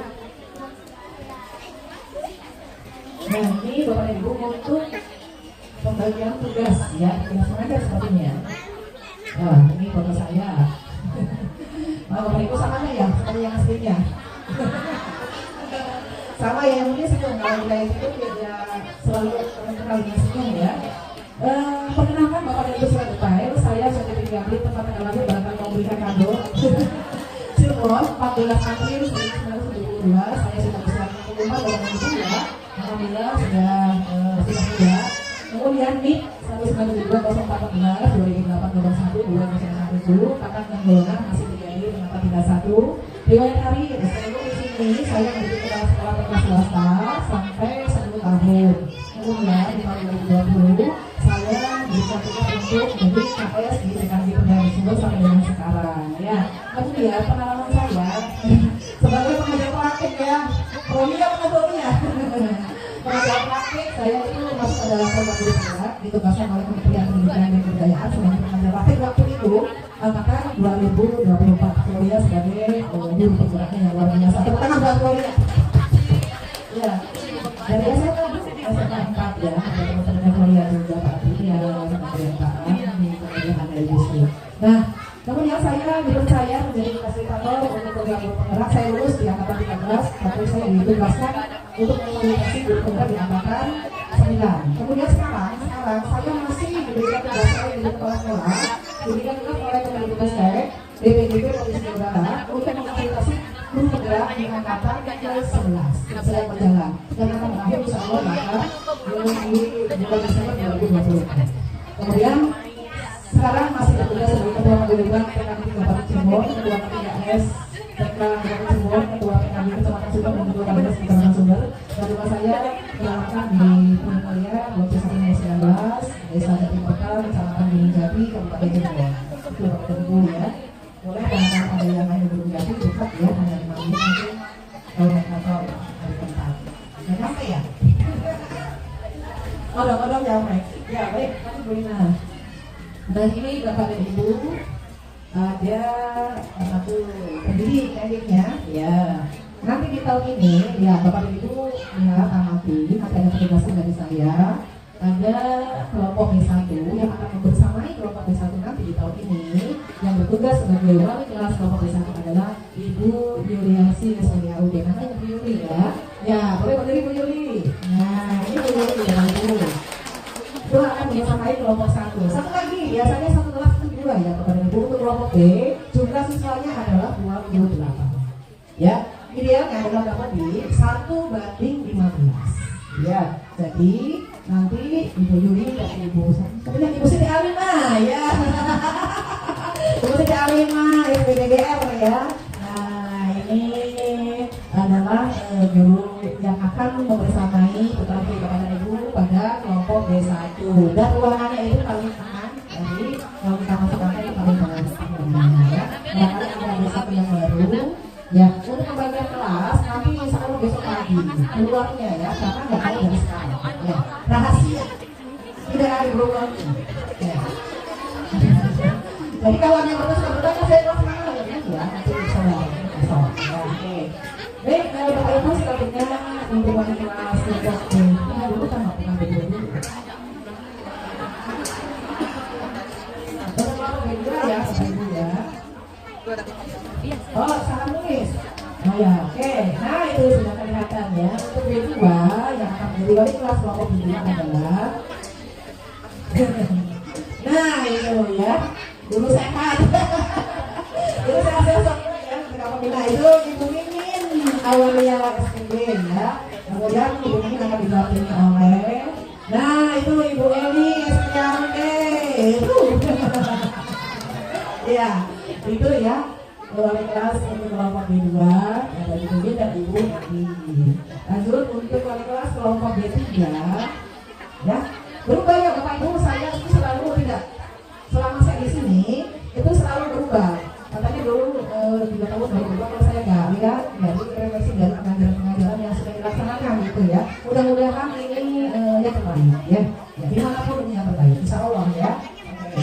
Nah, ini Bapak Ibu untuk pembagian tugas ya, tugas mengajar sepertinya. Nah, ini foto saya. Nah, Bapak Ibu samanya ya, seperti yang aslinya. Sama ya, mungkin senyum. Kalau wilayah itu ya selalu terkenalnya senyum ya. Perkenalkan Bapak Ibu surat detail, saya sudah diambil tempat tanggal lahir barangkali mau berikan kado. Cirebon, 14 April 1972, saya sudah bersiapkan pengumuman dalam itu ya. Alhamdulillah sudah sudah. Kemudian NIK 1920414 2008 01 kakak dan golongan masih terjadi mengapa tidak 1. Riwayat karir seluruh di sini saya mendidik kepala sekolah kelas swasta sampai 10 tahun. Kemudian di tahun 2020 saya diberikan tugas untuk menjadi KS di TKD Bina tersebut sampai dengan sekarang. Ya, kemudian pengalaman saya sebagai pengajar praktik ya, Romi apa Rominya? Pengajar praktik saya itu masuk adalah program guru saya ditugaskan oleh Kementerian Pendidikan dan Kebudayaan sebagai pengajar praktik waktu itu angkatan 2024. Gloria sebagai guru penggeraknya yang luar biasa. Tepuk tangan buat Gloria. Ya, dari SMA 4 ya, ada teman-teman Gloria juga Pak Tia, kemudian Pak Ani, kemudian ada Yusri. Nah, kemudian saya dipercaya menjadi fasilitator untuk program guru penggerak. Saya lulus di angkatan 13, tapi saya ditugaskan untuk mengomunikasi guru penggerak di angkatan 9. Kemudian sekarang saya masih diberikan tugas saya di kepala sekolah, diberikan tugas oleh Kemendikbudristek, DPDP Provinsi Jawa Barat untuk mengomunikasi guru penggerak bergerak di angkatan ke-11 sedang berjalan dan akan berakhir insya Allah di bulan Desember 2020. Kemudian sekarang masih bertugas sebagai Ketua Paguyuban PKB Kabupaten Cirebon, Ketua K3S TK Kabupaten Cirebon, Ketua PKB Kecamatan Subang dan Ketua Kabinat Kecamatan Sumber. Dan rumah saya dilakukan di Gunung Mulia, Blok C1 19, Desa Jati Kota, Kecamatan Gunung Jati, Kabupaten Cirebon. Itu Bapak Ibu ya. Boleh kalau ada yang lain Gunung Jati dekat ya, hanya 5 menit nanti kalau naik motor dari tempat. Nggak nyampe ya? Odong-odong nyampe. Ya baik, kami Bu Lina. Dan ini Bapak dan Ibu ada satu pendidik kayaknya ya. Nanti di tahun ini ya Bapak dan Ibu ya amati, nanti ada petugasnya dari saya. Ada kelompok B1 yang akan membersamai kelompok B1 nanti di tahun ini. Yang bertugas sebagai wali kelas kelompok B1 adalah Ibu Yuliasi SPDAUD. Namanya Bu Yuli ya. Ya, boleh berdiri Bu Yuli. Nah, ini Bu Yuli ya Bu. Itu akan membersamai kelompok 1. Satu lagi, biasanya satu kelas itu 2 ya kepada Ibu. Untuk kelompok B, jumlah siswanya adalah 28. Ya, idealnya adalah dapat di 1:15. Ya, jadi nanti Ibu Yuli dan Ibu Siti Alimah ya. Ibu Siti Alimah SPDGR ya. Nah, ini adalah guru yang akan membersamai tetapi kepada Ibu pada kelompok B1 dan ruangannya itu paling aman. Jadi kalau kita masukkan itu paling aman ya. Nah, ada B1 yang baru. Ya, untuk pembagian kelas nanti insya Allah besok pagi keluarnya ya, karena nggak tahu dari sekarang. Ya, rahasia, tidak ada berubah. Ya. Jadi kalau yang sudah bertanya saya kelas mana ya, nanti bisa besok. Ya, oke. Baik, Bapak Ibu selanjutnya untuk wali kelas kelas B. Ini dulu kan bukan B2 dulu. Bapak B2 ya, Bapak Ibu ya. Oh, salah nulis. Oh ya, oke. Nah, itu sudah kelihatan ya. Untuk B2 yang akan menjadi wali kelas kelompok B2 adalah nah, itu ya. Guru sehat. Guru sehat ya. Nah, itu Ibu Mimin awalnya SPB ya. Kemudian Ibu Mimin akan didampingi oleh nah, itu Ibu Eli SPKD. Ya, itu ya. Wali kelas untuk kelompok B2 ada Ibu B dan Ibu Edi. Lanjut untuk wali kelas kelompok B3 ya. Berubah ya Bapak Ibu, saya itu selalu tidak selama saya di sini itu selalu berubah. Katanya dulu 3 tahun baru berubah, kalau saya nggak lihat dari refleksi dan pengajaran yang sudah dilaksanakan gitu ya. Mudah-mudahan ini yang terbaik ya. Ya dimanapun ini yang terbaik, insya Allah ya. Oke.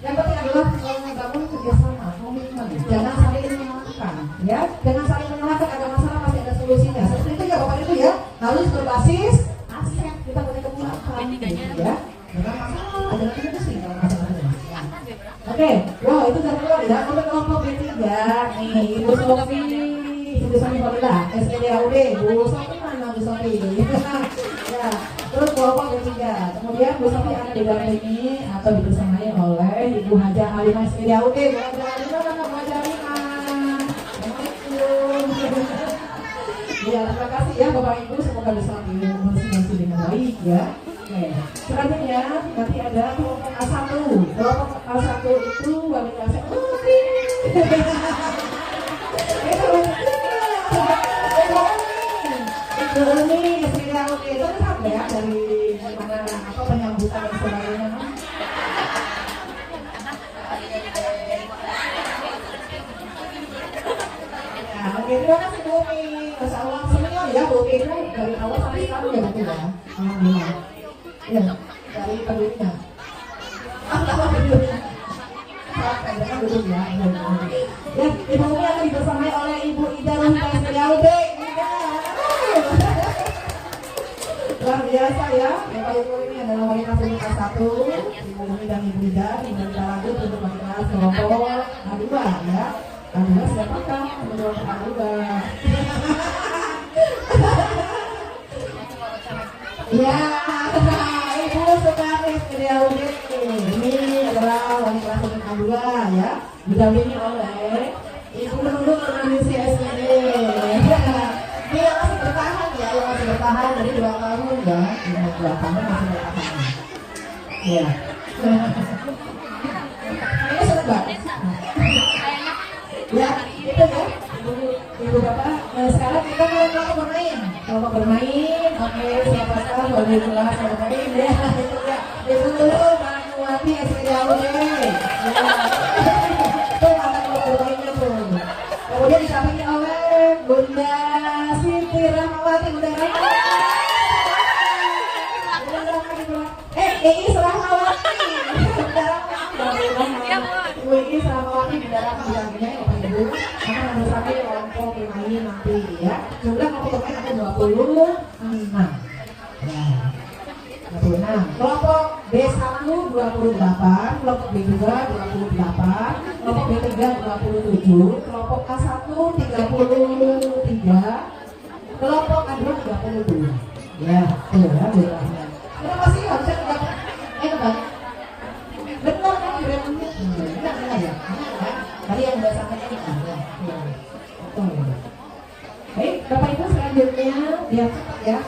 Yang penting adalah membangun kerjasama, komitmen. Jangan saling menyalahkan, ya. Jangan saling menyalahkan, ada masalah pasti ada solusinya. Seperti itu ya Bapak Ibu ya. Harus berbasis aset kita punya kemampuan, gitu ya. Jangan masalah, ada lagi pusing kalau masalah-masalah. Ya. Oke, wow itu dari luar ya. Untuk kelompok B3 nih, Ibu Sofi, Ibu Sofi Fadila, SPDAUD, Bu Sofi mana Bu Sofi? Ya. Terus kelompok B3, kemudian Bu Sofi akan didampingi atau dibersamai oleh Ibu Haja Halimah SPDAUD. Bu Haja Halimah mana Bu Haja Halimah? Ya, terima kasih ya Bapak Ibu, semoga bisa berkomunikasi dengan baik ya. Oke, selanjutnya nanti ada kelompok A1. Kelompok A1 itu wali kelasnya ini SPDAUD itu kan ya dari mana apa penyambutan dan sebagainya. Ya, oke, terima kasih Bu Mi. Masya Allah senior ya Bu Mi itu dari awal sampai sekarang ya Bu ya. Alhamdulillah. Ya, dari penduduknya. Alhamdulillah. Jangan duduk ya. Ya, Ibu Mi akan dibersamai oleh Ibu Ida Rohita SPDAUD. Luar biasa ya, Bapak Ibu ini adalah wali kelas untuk kelas 1, Ibu Umi dan Ibu Ida. Kemudian kita lanjut untuk wali kelas kelompok A2 ya. A2 siapakah untuk kelompok A2? Ya, Ibu Soekarni SPDAUD. Ini adalah wali kelas untuk A2 ya, didampingi oleh Ibu Nurul Nurul SPD. perlahan dari 2 tahun ya, ini 2 tahun masih bertahan. Ya. Ini seneng banget. Ya, itu ya. Ibu bapak, sekarang kita mau bermain. Kalau bermain, oke, siapa tahu boleh kelas bermain ya. Itu ya. Itu dulu Manuati SPDAW. Itu akan mau bermainnya tuh. Kemudian disampaikan oleh Bunda Siti Rahmawati, Bunda Rahmawati. Ini Rahmawati. Bunda Rahmawati. Ini Rahmawati Bunda Rahmawati ya, Bapak Ibu. Akan ada sampai kelompok bermain nanti ya. Jumlah kelompok bermain ada 26. Ya. 26. Kelompok B1 28, kelompok B2 28, kelompok B3 27, kelompok A1 33, kelompok A2 32. Ya, tuh ya, jumlahnya. Kenapa sih harusnya 30? Kan? Benar kan? Benar ya? Tadi yang udah sampaikan itu. Baik, Bapak Ibu selanjutnya biar cepat ya.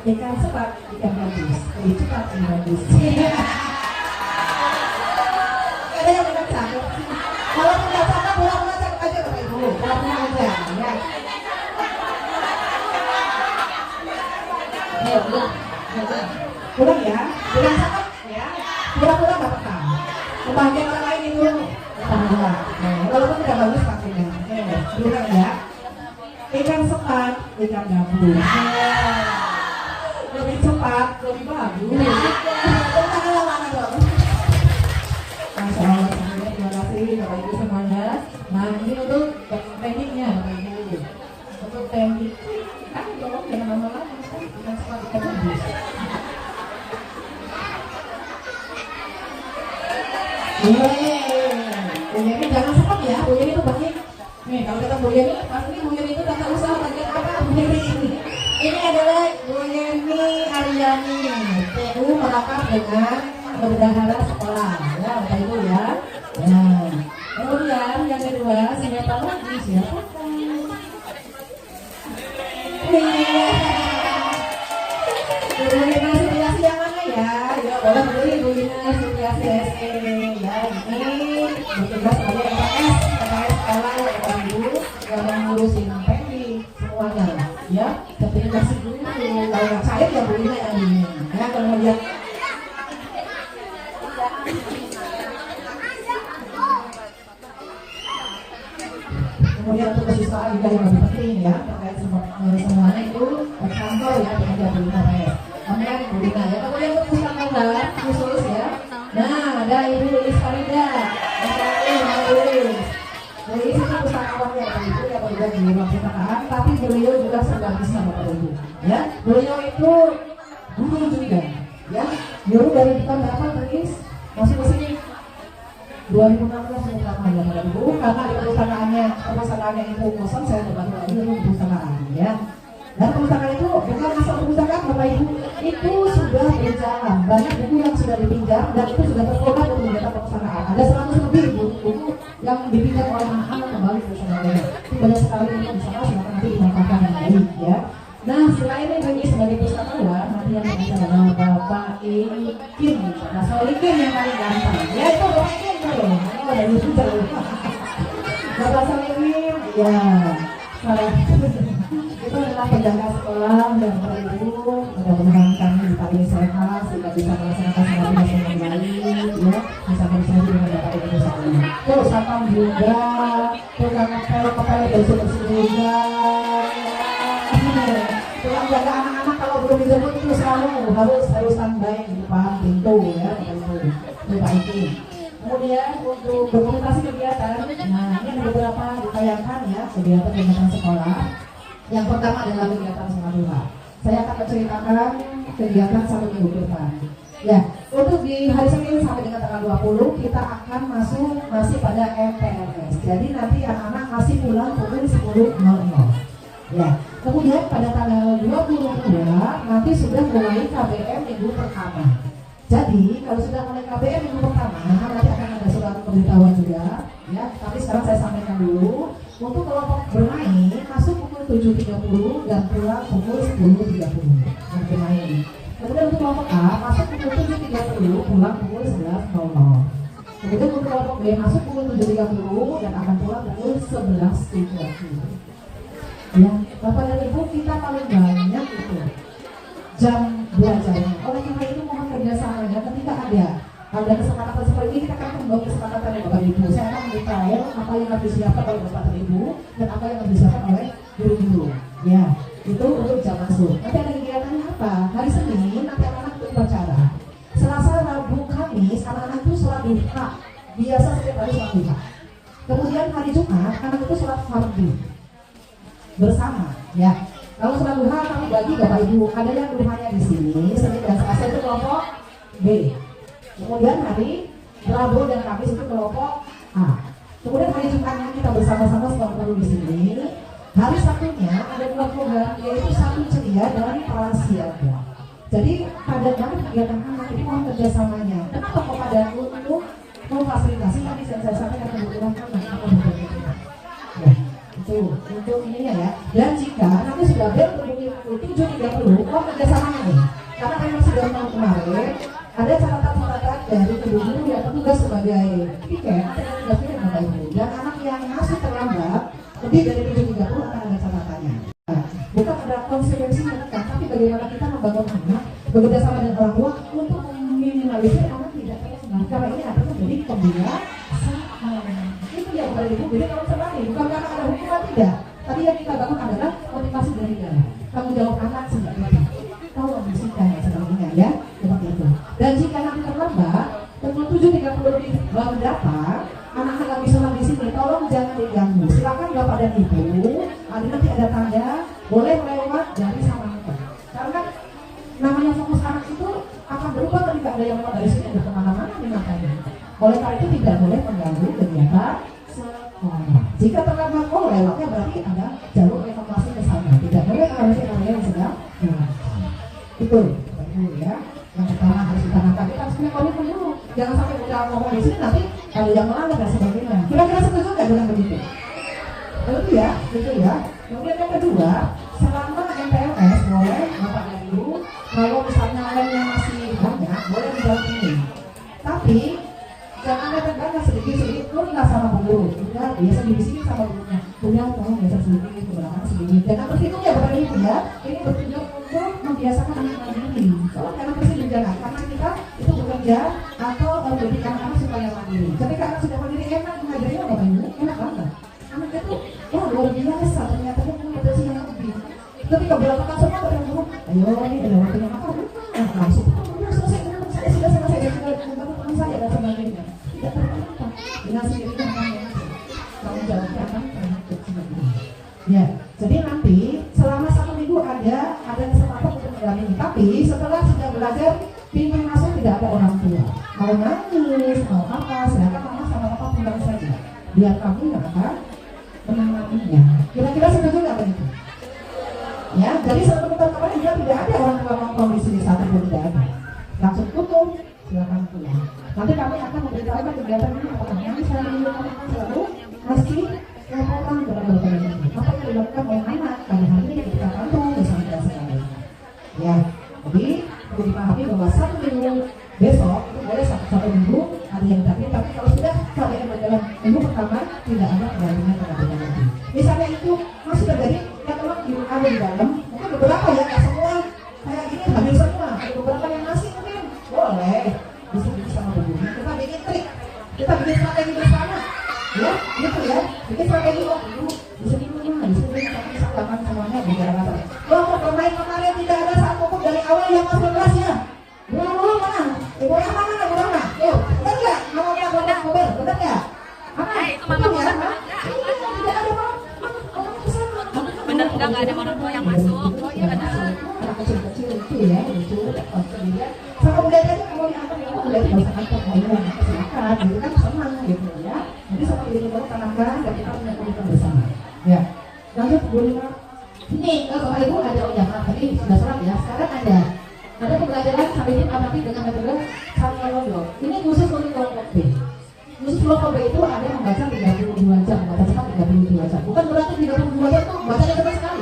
Ikan cepat, ikan bagus. Lebih cepat, ikan bagus. Ada yang tidak cakep. Kalau tidak cakep, pulang-pulang cakep aja Bapak Ibu. Pulang-pulang aja. Ya. Pulang ya. Pulang cakep ya. Pulang-pulang nggak apa-apa. Kebahagiaan orang lain itu. Pulang. Walaupun tidak bagus pakainya. Pulang ya. Ikan cepat, ikan gabus. Lebih cepat, lebih bagus. Tangan mana dong? Masya Allah, terima kasih Bapak Ibu semuanya. Nah ini untuk tekniknya Bapak Ibu. Untuk teknik, kan dong jangan lama-lama. Ikan cepat, ikan bagus. Ini jangan cepat ya, Bu Yeni itu banyak. Nih kalau kata Bu Yeni, pasti Bu Yeni itu tata usaha bagian apa Bu Yeni ini? Ini adalah Bu Yeni Aryani, TU melekat dengan bendahara sekolah, ya Bapak Ibu ya. Nah, kemudian yang kedua siapa lagi? Siapa? Bu Yeni Sitiasi yang mana ya? Ya boleh beli Bu Yeni Sitiasi SE ya. Ini bertugas sebagai PKS sekolah ya Bapak Ibu yang mengurusin PEMI semuanya ya. Tapi kasih dulu kalau saya ya Bu Yeni yang ini. Ya kemudian untuk kesiswaan juga yang lebih penting ya terkait semuanya itu kantor ya pekerja Bu Yeni ya. Kemudian Bu Yeni ya. Kemudian untuk pustaka khusus ya. Nah ada Ibu Lilis Farida. Lilis itu pustakawannya Bapak Ibu yang berada di ruang perpustakaan, tapi beliau juga sudah bisa Bapak Ibu. Ya, beliau itu guru juga. Ya, guru dari tahun berapa Lilis? Masuk ke sini 2016 pertama ya Bapak Ibu, karena di perpustakaannya itu kosong, saya terbantu lagi untuk perpustakaan ya. Dan perpustakaan itu bukan asal perpustakaan Bapak Ibu, itu sudah berjalan. Banyak buku yang sudah dipinjam dan itu sudah terformat untuk menjadi perpustakaan. Ada 100 lebih buku yang dipinjam oleh anak-anak kembali ke perpustakaan. Itu banyak sekali yang di sana sudah nanti dimanfaatkan dengan baik ya. Nah selain ini sebagai pustakawan, nanti yang kita adalah Bapak Ikin. Nah soal Ikin yang paling gampang. Ya itu Bapak Ikin tuh. Oh dari itu Bapak Solimin, ya. Salah. Itu adalah penjaga sekolah dan Bapak Ibu. Mudah-mudahan kami di Pak sehat sehingga bisa melaksanakan semua tugas yang kembali, ya. Bisa bersama dengan Bapak Ibu sekalian. Tuh satpam juga, tukang ngepel bersih-bersih juga. Tukang jaga anak-anak kalau belum dijemput itu selalu harus standby di depan pintu ya Bapak Ibu. Itu Pak Iki. Kemudian untuk dokumentasi kegiatan, nah ini ada beberapa ditayangkan ya kegiatan sekolah. Yang pertama adalah kegiatan sholat duha. Saya akan menceritakan kegiatan 1 minggu ke depan. Ya, untuk di hari Senin sampai dengan tanggal 20 kita akan masih pada MPLS. Jadi nanti anak-anak masih pulang pukul 10.00. Ya, kemudian pada tanggal 22 nanti sudah mulai KBM minggu pertama. Jadi kalau sudah mulai KBM minggu pertama nanti akan ada surat pemberitahuan juga. Ya, tapi sekarang saya sampaikan dulu untuk kelompok bermain masuk pukul pukul 7.30 dan pulang pukul 10.30 yang bermain. Kemudian untuk kelompok A masuk pukul 7.30, pulang pukul 11.00. Kemudian untuk kelompok B masuk pukul 7.30 dan akan pulang pukul 11.30. Ya, Bapak dan Ibu, kita paling banyak itu jam belajarnya. Oleh karena itu mohon kerjasamanya ketika ada kesepakatan seperti ini, kita akan membawa kesepakatan ya Bapak Ibu. Saya akan mendetail apa yang harus disiapkan oleh Bapak dan Ibu dan apa yang harus disiapkan oleh guru-guru. Ya, itu untuk jam masuk. Nanti ada kegiatannya apa? Hari Senin nanti anak-anak itu upacara. Selasa, Rabu, Kamis anak-anak itu sholat duha. Biasa setiap hari sholat duha. Kemudian hari Jumat anak itu sholat fardu bersama. Ya, kalau sholat duha kami bagi Bapak Ibu. Ada yang duhanya di sini. Senin dan Selasa itu kelompok B. Kemudian hari Rabu dan Kamis itu kelompok A. Kemudian hari Jumatnya kita bersama-sama sholat fardu di sini. Hari Sabtunya ada dua program, yaitu satu ceria dan prasiaga. Jadi padat banget kegiatan anak, ini mohon kerjasamanya. Kenapa kok padat? Untuk memfasilitasi tadi saya sampaikan kebutuhan anak atau berbeda. Ya, itu untuk ininya ya. Dan jika nanti sudah bel pukul 7.30, mohon kerjasamanya nih. Karena memang sudah tahun kemarin ada catatan-catatan dari guru yang petugas sebagai piket dan Bapak Ibu. Dan anak yang masih terlambat lebih dari 7.30 akan ada catatannya. Nah, bukan ada konsekuensi menekan, tapi bagaimana kita membangun anak bekerja sama dengan orang tua untuk meminimalisir anak tidak terlambat. Karena ini akan menjadi pembiasaan. Itu yang Bapak Ibu. Jadi kalau terbalik, bukan karena ada hukuman tidak. Tapi yang kita bangun adalah motivasi dari dalam. Tanggung jawab anak sebenarnya. Tahu ambisikan ya sebenarnya ya, seperti itu. Dan jika nanti terlambat, pukul 7.30 baru datang, anak-anak nggak bisa lagi di sini, tolong jangan diganggu. Silakan Bapak dan Ibu, nanti ada tanda, boleh lewat dari sama kita. Karena namanya fokus anak itu akan berubah ketika ada yang lewat dari sini ada kemana-mana nih makanya. Oleh karena itu tidak boleh mengganggu kegiatan sekolah. Jika terlambat, lewatnya berarti ada jalur evakuasi ke sana. Tidak boleh mengalami area yang sedang itu ya. Yang pertama harus ditanamkan, kita harus punya komitmen dulu. Jangan sampai udah ngomong di sini nanti ada yang melanggar dan sebagainya. Kira-kira setuju nggak dengan begitu? Betul ya, betul ya. Kemudian yang kedua, selama MPLS boleh Bapak dan Ibu, kalau misalnya lainnya masih banyak, boleh di dalam ini. Tapi jangan ada sedikit-sedikit, turunlah sama guru. Udah biasa di sini sama gurunya. Udah tolong biasa sedikit, ke belakang sedikit. Jangan berhitung ya Bapak dan Ibu ya. Ini bertujuan untuk membiasakan anak-anak ini. Kalau jangan berhitung jangan, karena kita itu bekerja atau mendidik anak-anak supaya mandiri. Ketika anak sudah mandiri enak mengajarnya Bapak Ibu, enak banget. Anak itu wah luar biasa, ternyata dia punya potensi yang lebih. Ketika berlakukan semua Bapak Ibu, ayo ini ada waktunya makan. Langsung selesai, saya sudah selesai, saya sudah membantu teman saya dan sebagainya. Tidak terlupa dengan sendirinya tanggung jawabnya akan ya. Jadi nanti selama 1 minggu ada kesempatan untuk mendampingi. Tapi setelah sudah belajar pintu masuk tidak ada orang tua. Mau nangis, mau apa, silakan mama sama papa pulang saja. Biar kami yang akan menanganinya. Kira-kira setuju nggak begitu? Ya, jadi sebentar kemarin juga tidak ada orang tua nongkrong di sini, satu pun tidak ada. Langsung tutup, silakan pulang. Nanti kami akan memberitahukan kegiatan ini apakah nanti saya selalu masih laporan kepada Bapak dan Ibu. Apa yang dilakukan oleh anak pada hari ini ketika kantor bersama sekali. Ya, jadi perlu dipahami bahwa 1 minggu besok itu boleh satu minggu ada yang tapi kalau sudah kalian berjalan minggu pertama tidak ada pendampingan lagi. Misalnya itu masih terjadi yang memang ada di dalam, mungkin beberapa ya, nggak semua kayak gini hadir semua. Ada beberapa yang masih mungkin boleh diskusi sama guru. Kita bikin trik, kita bikin strategi bersama, ya, gitu ya. Bikin strategi dulu. Di sini tapi samakan semuanya bicara apa? Kelompok pemain kemarin tidak ada satu pun dari awal yang masuk kelasnya. Guru mana? Ibu yang mana? Guru mana? Yuk, benar nggak? Mau mobil, benar nggak? Apa? Itu mama ya? Tidak ada bener nggak ada orang tua yang masuk. Oh iya ada. Anak kecil-kecil itu ya, lucu, kemudian sama budaya aja kalau diantar ya, budaya nggak usah antar mainan, silakan, gitu kan senang gitu ya. Jadi sama ini baru tanamkan dan kita punya komitmen bersama. Ya, lanjut Bu Lima. Ini Bapak Ibu ada undangan tadi sudah serap ya. Sekarang ada pembelajaran sampai ini amati dengan metode Sanolondo. Ini khusus untuk kelompok B. Khusus kelompok B itu ada membaca 32 jam, membaca cepat 32 jam. Bukan berarti 32 jam tuh bacanya cepat sekali.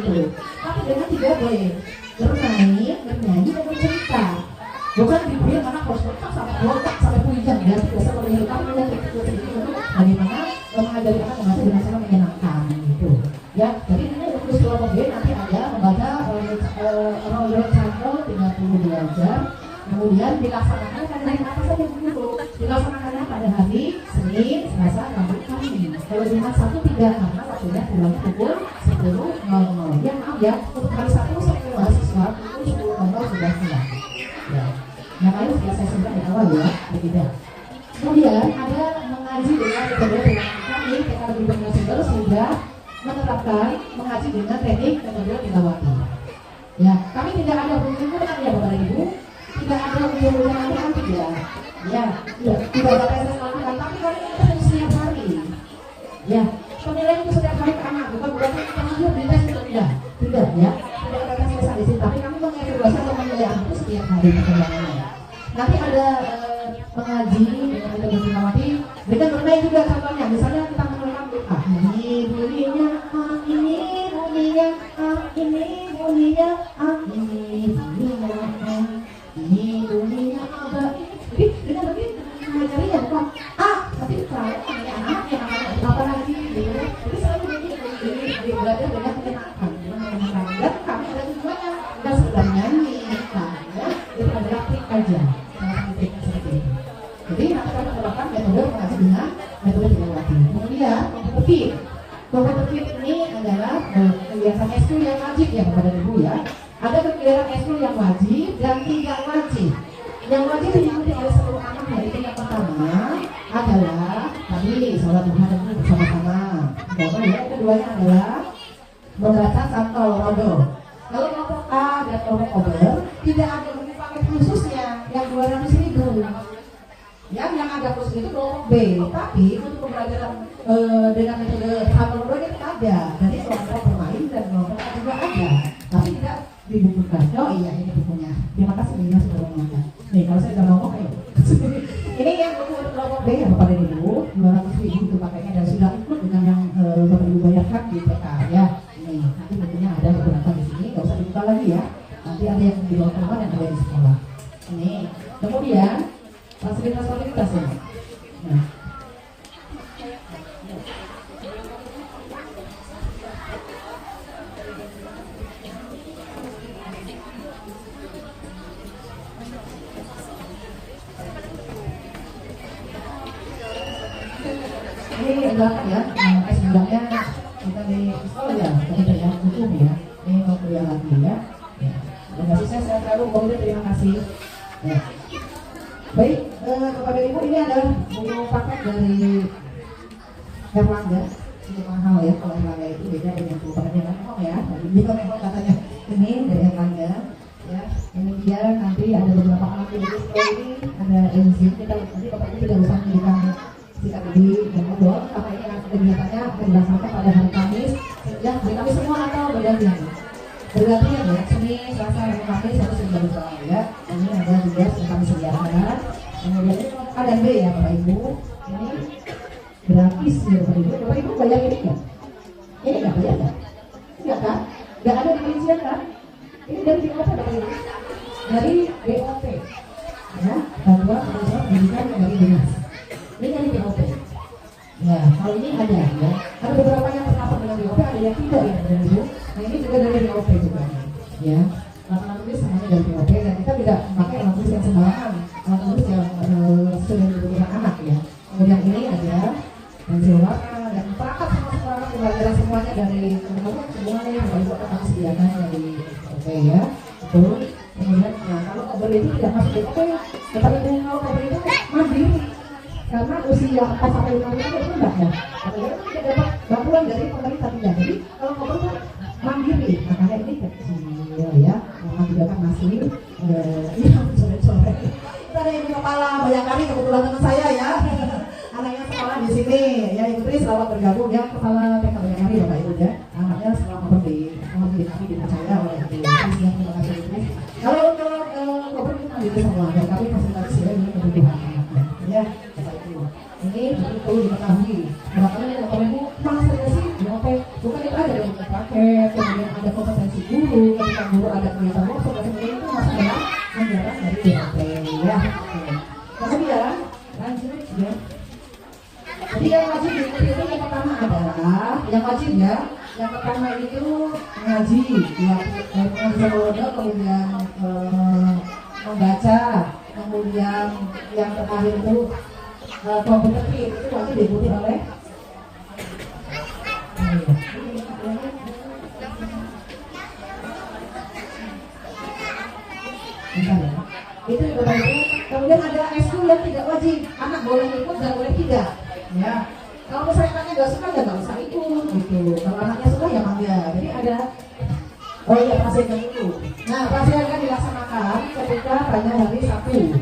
gitu. Tapi dengan 3B, bermain, bernyanyi, dan bercerita. Bukan dibuat anak harus bertak sampai puyeng ya, biasa menyerukan bagaimana mengajari anak membaca dengan cara menyenangkan gitu. Ya, jadi ini untuk kelompok B nanti ada membaca Robert Chandra 32 jam. Kemudian dilaksanakan naik apa saja begitu. Dilaksanakannya pada hari Senin, Selasa, Rabu, Kamis. Kalau Jumat Sabtu tidak, karena waktunya pulang pukul 10.00. Ya maaf ya, untuk hari Sabtu saya mahasiswa pukul 10.00 sudah pulang. Ya, yang lain sudah saya sebutkan di awal ya, berbeda. Kemudian ada mengaji dengan metode kami, kita benar-benar sudah menerapkan mengaji dengan teknik metode tilawati. Ya, kami tidak ada hubungan ya Bapak Ibu. Tidak ada hubungan nanti ya. Ya, tidak ada tes lakukan, tapi kami itu setiap hari. Ya, penilaian itu setiap hari ke anak, bukan berarti kita lanjut di tes itu tidak. Tidak ya, tidak ada tes di sini, tapi kami mengevaluasi atau menilai anak itu setiap hari perkembangannya. Nanti ada mengaji dengan metode tilawati dengan bermain juga contohnya. Misalnya kita mengulang doa. Ini bunyinya, ini bunyinya, ini bunyinya, ini bunyinya. Ini dunia apa? Jadi dengan begitu mengajari ya bukan tapi saya anak yang apa lagi gitu. Jadi selalu begini belajar dengan menyenangkan, dan kami ada tujuannya dan sedang nyanyi, ya itu adalah trik aja, seperti itu. Jadi nanti kami terapkan metode mengaji dengan metode tilawati. Kemudian kompetitif ini adalah kegiatan ekskul yang wajib ya kepada ibu ya. Ada kegiatan ekskul yang wajib dan tidak wajib. Yang wajib diikuti oleh seluruh anak yaitu yang pertama adalah tadi sholat duha dan bersama-sama. Yang keduanya adalah membaca santol rodo. Kalau kelompok A dan kelompok Ober tidak ada buku paket khususnya yang 200.000. Yang agak khusus itu kelompok B. Tapi untuk pembelajaran dengan metode santol rodo itu ada. Jadi kelompok bermain dan kelompok A juga ada. Tapi tidak dibukukan. Oh iya ini bukunya. Terima kasih Bina sudah mengatakan. Nih kalau saya sudah ngomong ayo. Ini yang buku kelompok B ya Bapak dan Ibu 200.000 itu pakainya dan sudah ikut dengan yang Bapak Ibu bayarkan di PK ya. Nih nanti bukunya ada beberapa di sini. Gak usah dibuka lagi ya. Nanti ada yang di bawah teman yang ada di sekolah. Ini kemudian fasilitas ya. Nah. Ini belakang ya, S9-nya kita di sekolah ya, tadi dari hukum ya. Ini mau kuliah lagi ya. Dan sukses saya selalu Komite, terima kasih. Ya. Baik, kepada Ibu ini adalah buku paket dari Erlangga. Ini mahal ya, kalau Erlangga itu beda dengan buku paket yang mahal ya. Jadi dia memang katanya ini dari Erlangga. Ya, ini dia nanti ada beberapa alat tulis ini, ada enzim. Kita nanti Bapak Ibu tidak usah menunjukkan sikat gigi dan odol, karena ini kegiatannya akan dilaksanakan pada hari Kamis. Ya, hari Kamis semua atau bergantian? Bergantian ya, Senin, Selasa, Rabu, Kamis harus sudah berjalan ya. Ini ada juga yang kami sediakan. Kemudian ini A dan B ya Bapak Ibu. Ini gratis ya Bapak Ibu. Bapak Ibu bayar ini nggak? Ini nggak bayar kan? Nggak kan? Nggak ada perincian kan? Ini dari apa Bapak Ibu? Dari BOP ya, Bantuan Sosial Pendidikan dari Dinas. Ini dari BOP. Ya, kalau ini ada ya. Ada beberapa yang terkapar dengan BOP, ada yang tidak ya Bapak Ibu. Nah ini juga dari BOP juga ya. Alat tulis semuanya dari BOP dan kita tidak memakai alat tulis yang sembarangan. Alat tulis yang sudah dibutuhkan anak ya. Kemudian ini ada pensil warna dan perangkat semua pembelajaran semuanya dari semuanya Bapak Ibu akan sediakan dari BOP ya. Betul. Kemudian kalau Ober itu tidak masuk BOP, Bapak Ibu kalau Ober itu mandiri. Karena usia 4 sampai 5 tahun itu enggak ya. Karena tidak dapat bantuan dari pemerintah tidak. Jadi kalau Ober itu mandiri, makanya ini kecil ya. Karena juga kan masih sore-sore. Kita ada ibu kepala Bayangkari kebetulan teman saya ya. Anaknya sekolah di sini ya, Ibu Tri selamat bergabung ya, kepala TK Bayangkari Bapak Ibu ya. Anaknya selama kami dipercaya oleh Ibu Tri. Terima kasih Ibu Tri. Kalau untuk Ober itu mandiri semua dan kami fasilitasi ya dengan kebutuhan anaknya ya. Ini perlu diketahui. Makanya Bapak Ibu mana saja sih BOP? Bukan itu ada paket, kemudian ada guru ada kegiatan workshop dan sebagainya itu masuk dalam anggaran dari BAP ya. Masuk di dalam lanjut ya. Jadi yang wajib diikuti itu yang pertama adalah yang wajib ya. Yang pertama itu ngaji, ya, kemudian membaca, kemudian yang terakhir itu kompetisi itu wajib diikuti oleh itu juga baik. Kemudian ada ekskul yang tidak wajib, anak boleh ikut dan boleh tidak ya. Kalau misalnya anaknya nggak suka ya nggak usah ikut gitu, kalau anaknya suka ya mangga. Jadi ada pasien dulu. Nah pasien akan dilaksanakan ketika pada hari Sabtu.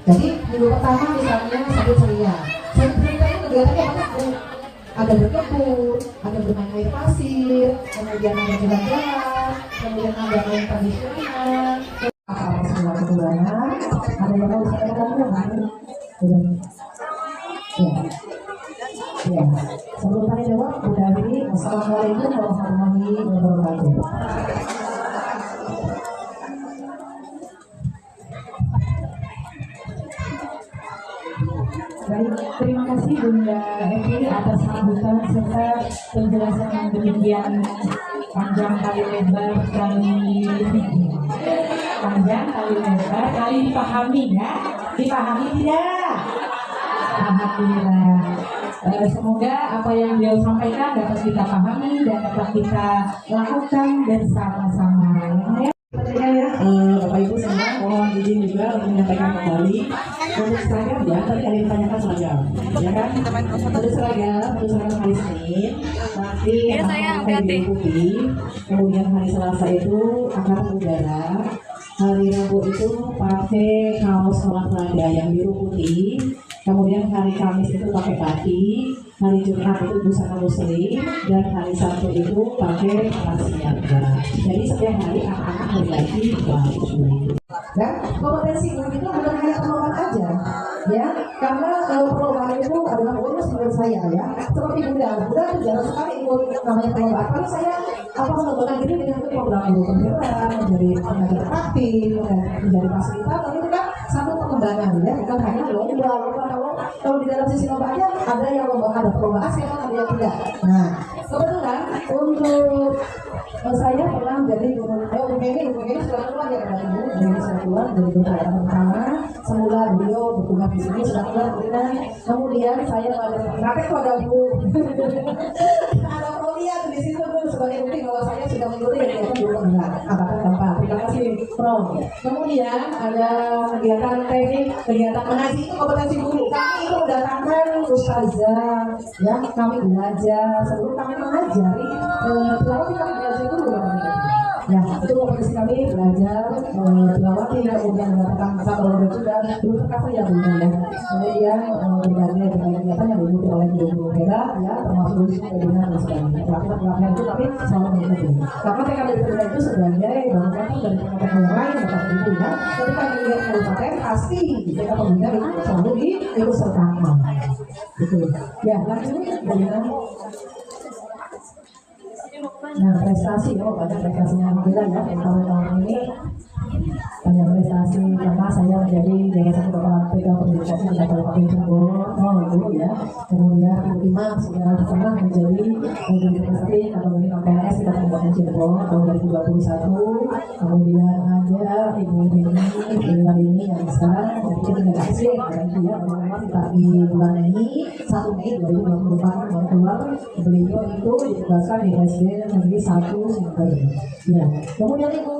Jadi minggu pertama misalnya Sabtu ceria. Sabtu ceria itu kegiatannya banyak. Ada berkebun, ada bermain air pasir, kemudian ada jalan-jalan, kemudian ada main tradisional, apa semua keturunan, ada yang mau saya katakan, ya. Sebelum tanya jawab, udah ini. Assalamualaikum warahmatullahi wabarakatuh. Baik, terima kasih Bunda Evi atas sambutan serta penjelasan yang demikian panjang kali lebar kali dipahami ya, dipahami tidak? Alhamdulillah. Semoga apa yang beliau sampaikan dapat kita pahami dan dapat kita lakukan bersama-sama. Bapak Ibu semua, mohon izin juga untuk menyampaikan kembali untuk seragam ya. Tadi ada yang ditanyakan seragam, ya kan? Untuk seragam hari Senin, nanti akan diikuti. Kemudian hari Selasa itu Angkatan Udara, hari Rabu itu pakai kaos olahraga yang biru putih. Kemudian hari Kamis itu pakai batik, hari Jumat itu busana muslim, dan hari Sabtu itu pakai siaga. Jadi setiap hari anak-anak berbagi baju. Dan kompetensi itu bukan hanya perlombaan aja, ya, karena perlombaan itu adalah bonus menurut saya ya. Seperti Bunda jarang sekali ikut namanya perlombaan. Kalau saya menggunakan diri dengan program guru pembelaan, menjadi pengajar praktik, menjadi fasilitator itu kan satu pengembangan ya, bukan hanya lomba. Kalau di dalam sisi lomba aja ada yang lomba, ada perlombaan, ada yang tidak. Nah, kebetulan untuk saya pernah menjadi guru ini sudah keluar ya Bapak Ibu, ini sudah keluar dari guru pertama. Semula beliau bertugas di sini sudah keluar kemudian saya pada Bu ada Prolia di situ sebagai bukti bahwa saya sudah mengikuti kegiatan guru pembelaan angkatan keempat. Terima kasih Prof. Kemudian ada kegiatan teknik, kegiatan mengaji itu kompetensi guru. Kami itu mendatangkan ustazah, ya kami belajar sebelum kami mengajari. Tilawati kami belajar dulu ya, itu kompetensi kami belajar tilawati, kemudian mendapatkan metodologi juga dulu kata ya Bunda ya. Kemudian berbagai kegiatan yang diikuti oleh guru hebat ya, termasuk webinar dan sebagainya. Pelatihan itu tapi selalu mengikuti. Karena TKB Bunda itu sebagai bangunan dari kabupaten yang lain Bapak Ibu ya. Ketika dilihat kabupaten pasti TKB Bunda itu selalu diikut sertakan. Gitu. Ya, lanjut bagaimana? Nah, prestasi, banyak prestasinya Alhamdulillah ya, tahun-tahun ini banyak prestasi karena saya menjadi Yayasan Kepala Pegang Pendidikan di Kabupaten Cirebon dulu ya. Kemudian Ibu Imam sudah pernah menjadi prestasi kategori PNS di Kabupaten Cirebon tahun 2021. Kemudian ada Ibu ini yang sekarang jadi tidak asli itu ya, di bulan ini 1 Mei 2024 baru keluar beliau itu ditugaskan di SD Negeri 1 Sumber. Ya, kemudian Ibu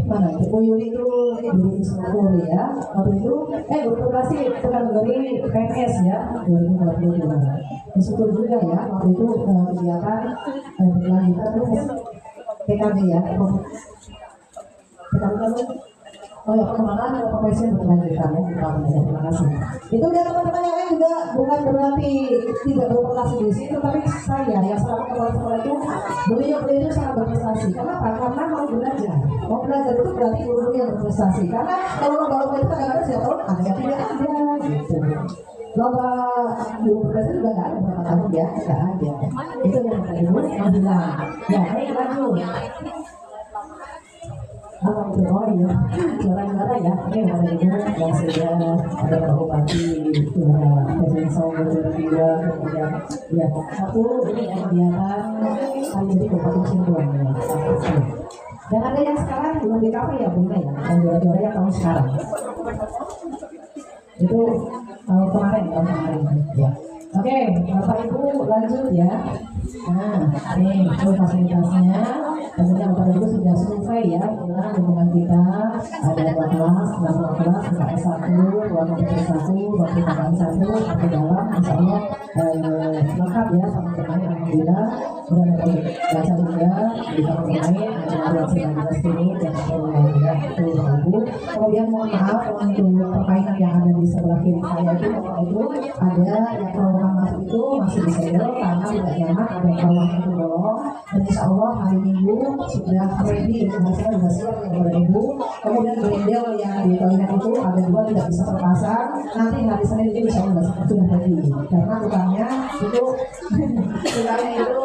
mana? Ibu Yuli itu dari Singapura ya. Waktu itu berprestasi kategori PNS ya 2022. Bersyukur juga ya waktu itu kegiatan berlanjutan terus PKB ya. Oh ya, perkembangan profesi berkelanjutan ya, terima kasih. Itu dia teman-teman yang lain juga bukan berarti tidak berprestasi di situ, tapi saya yang selalu kepala sekolah itu beliau itu sangat berprestasi. Kenapa? Karena mau belajar. Mau belajar itu berarti guru yang berprestasi. Karena kalau lomba-lomba itu kadang-kadang setiap tahun ada yang tidak ada, gitu. Lomba guru berprestasi juga nggak ada berapa tahun ya, nggak ada. Itu yang kita ibu bilang. Ya, ayo lanjut. Apa itu? Oh iya, juara-juara ya. Ini ada ibu yang sudah ada Pak Bupati, juara Presiden Solo juara 2, kemudian ya satu ini ya kegiatan kali ini Kabupaten Cirebon ya. Dan ada yang sekarang belum di kafe ya Bunda ya, yang juara-juara yang tahun sekarang. Itu tahun kemarin ya. Oke, Bapak Ibu lanjut ya. Nah, ini itu fasilitasnya. Tentunya Bapak Ibu sudah survei ya tentang lingkungan kita. Ada 2 kelas, 6 kelas, S1, ruang komputer 1, ruang perpustakaan 1, sampai dalam, insya Allah lengkap ya sama bermain alhamdulillah. Sudah dapat baca juga, bisa bermain, ada ruang sinar sini yang perlu ya itu Bapak Ibu. Kemudian mohon maaf untuk permainan yang ada di sebelah kiri saya itu Bapak Ibu ada yang program masuk itu masih disegel karena tidak nyaman ada bawah itu bolong. Dan insya Allah hari Minggu sudah ready, hasilnya sudah siap ya Bapak Ibu. Kemudian bendel yang di toilet itu ada 2 tidak bisa terpasang. Nanti hari Senin itu insya Allah sudah ready karena tukangnya itu tukangnya itu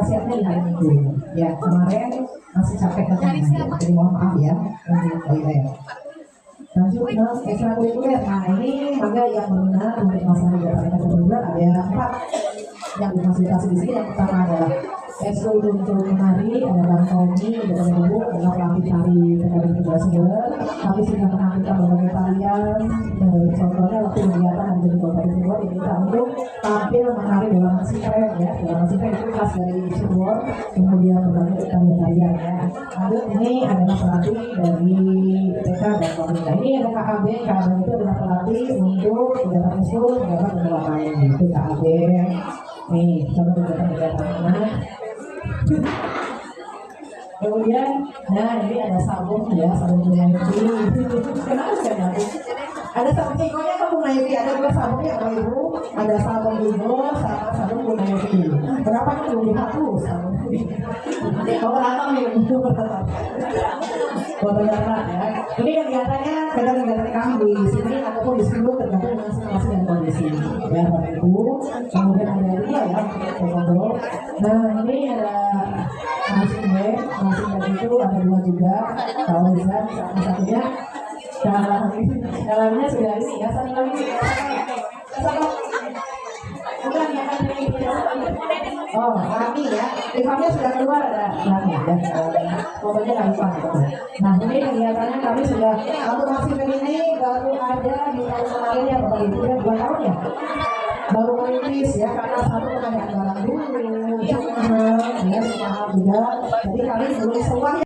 siapnya di hari Minggu. Ya kemarin masih capek katanya, jadi mohon maaf ya untuk toilet. Lanjut ke ekstrakurikuler. Nah ini maka yang benar untuk masalah kegiatan ekstrakurikuler ada 4 yang difasilitasi di sini. Yang pertama adalah ekskul untuk menari, ada Bang Tommy, ada Ibu, adalah pelatih tari PKB 13 Kami sudah menampilkan berbagai tarian. Contohnya waktu kegiatan ada di Kota Cirebon diminta untuk tampil menari dalam sinkron ya, dalam sinkron itu khas dari Cirebon. Kemudian berbagai tarian ya. Lalu ini adalah pelatih dari TK dan pemerintah. Ini ada KKB, KKB itu adalah pelatih untuk kegiatan ekskul, kegiatan lain itu KKB. Nih, contoh kegiatan-kegiatan. Kemudian, nah ini ada sabun ya, sabun Naiki. Kenapa sih ada sabun Naiki-nya kamu Naiki, ada 2 sabun ya Bapak Ibu, ada sabun Ibu sama sabun Naiki. Berapa kan belum dihapus sabun? Kalau rata nih, fotonya ya. Ini kegiatannya kegiatan kami di sini ataupun di sini tergantung dengan situasi dan kondisi ya Bapak Ibu. Kemudian ada dia ya, foto. Nah ini ada masing itu ada 2 juga. Kalau bisa satunya dalamnya sudah ini ya, satu lagi bukan ya kan ini. Oh kami ya, kami sudah keluar ada kami ya, pokoknya kami paham. Nah ini kegiatannya kami sudah untuk masing ini baru ada di tahun kemarin ya Bapak Ibu ya, 2 tahun ya baru merintis ya karena satu pengadaan barang dulu ya mahal juga, jadi kami belum semuanya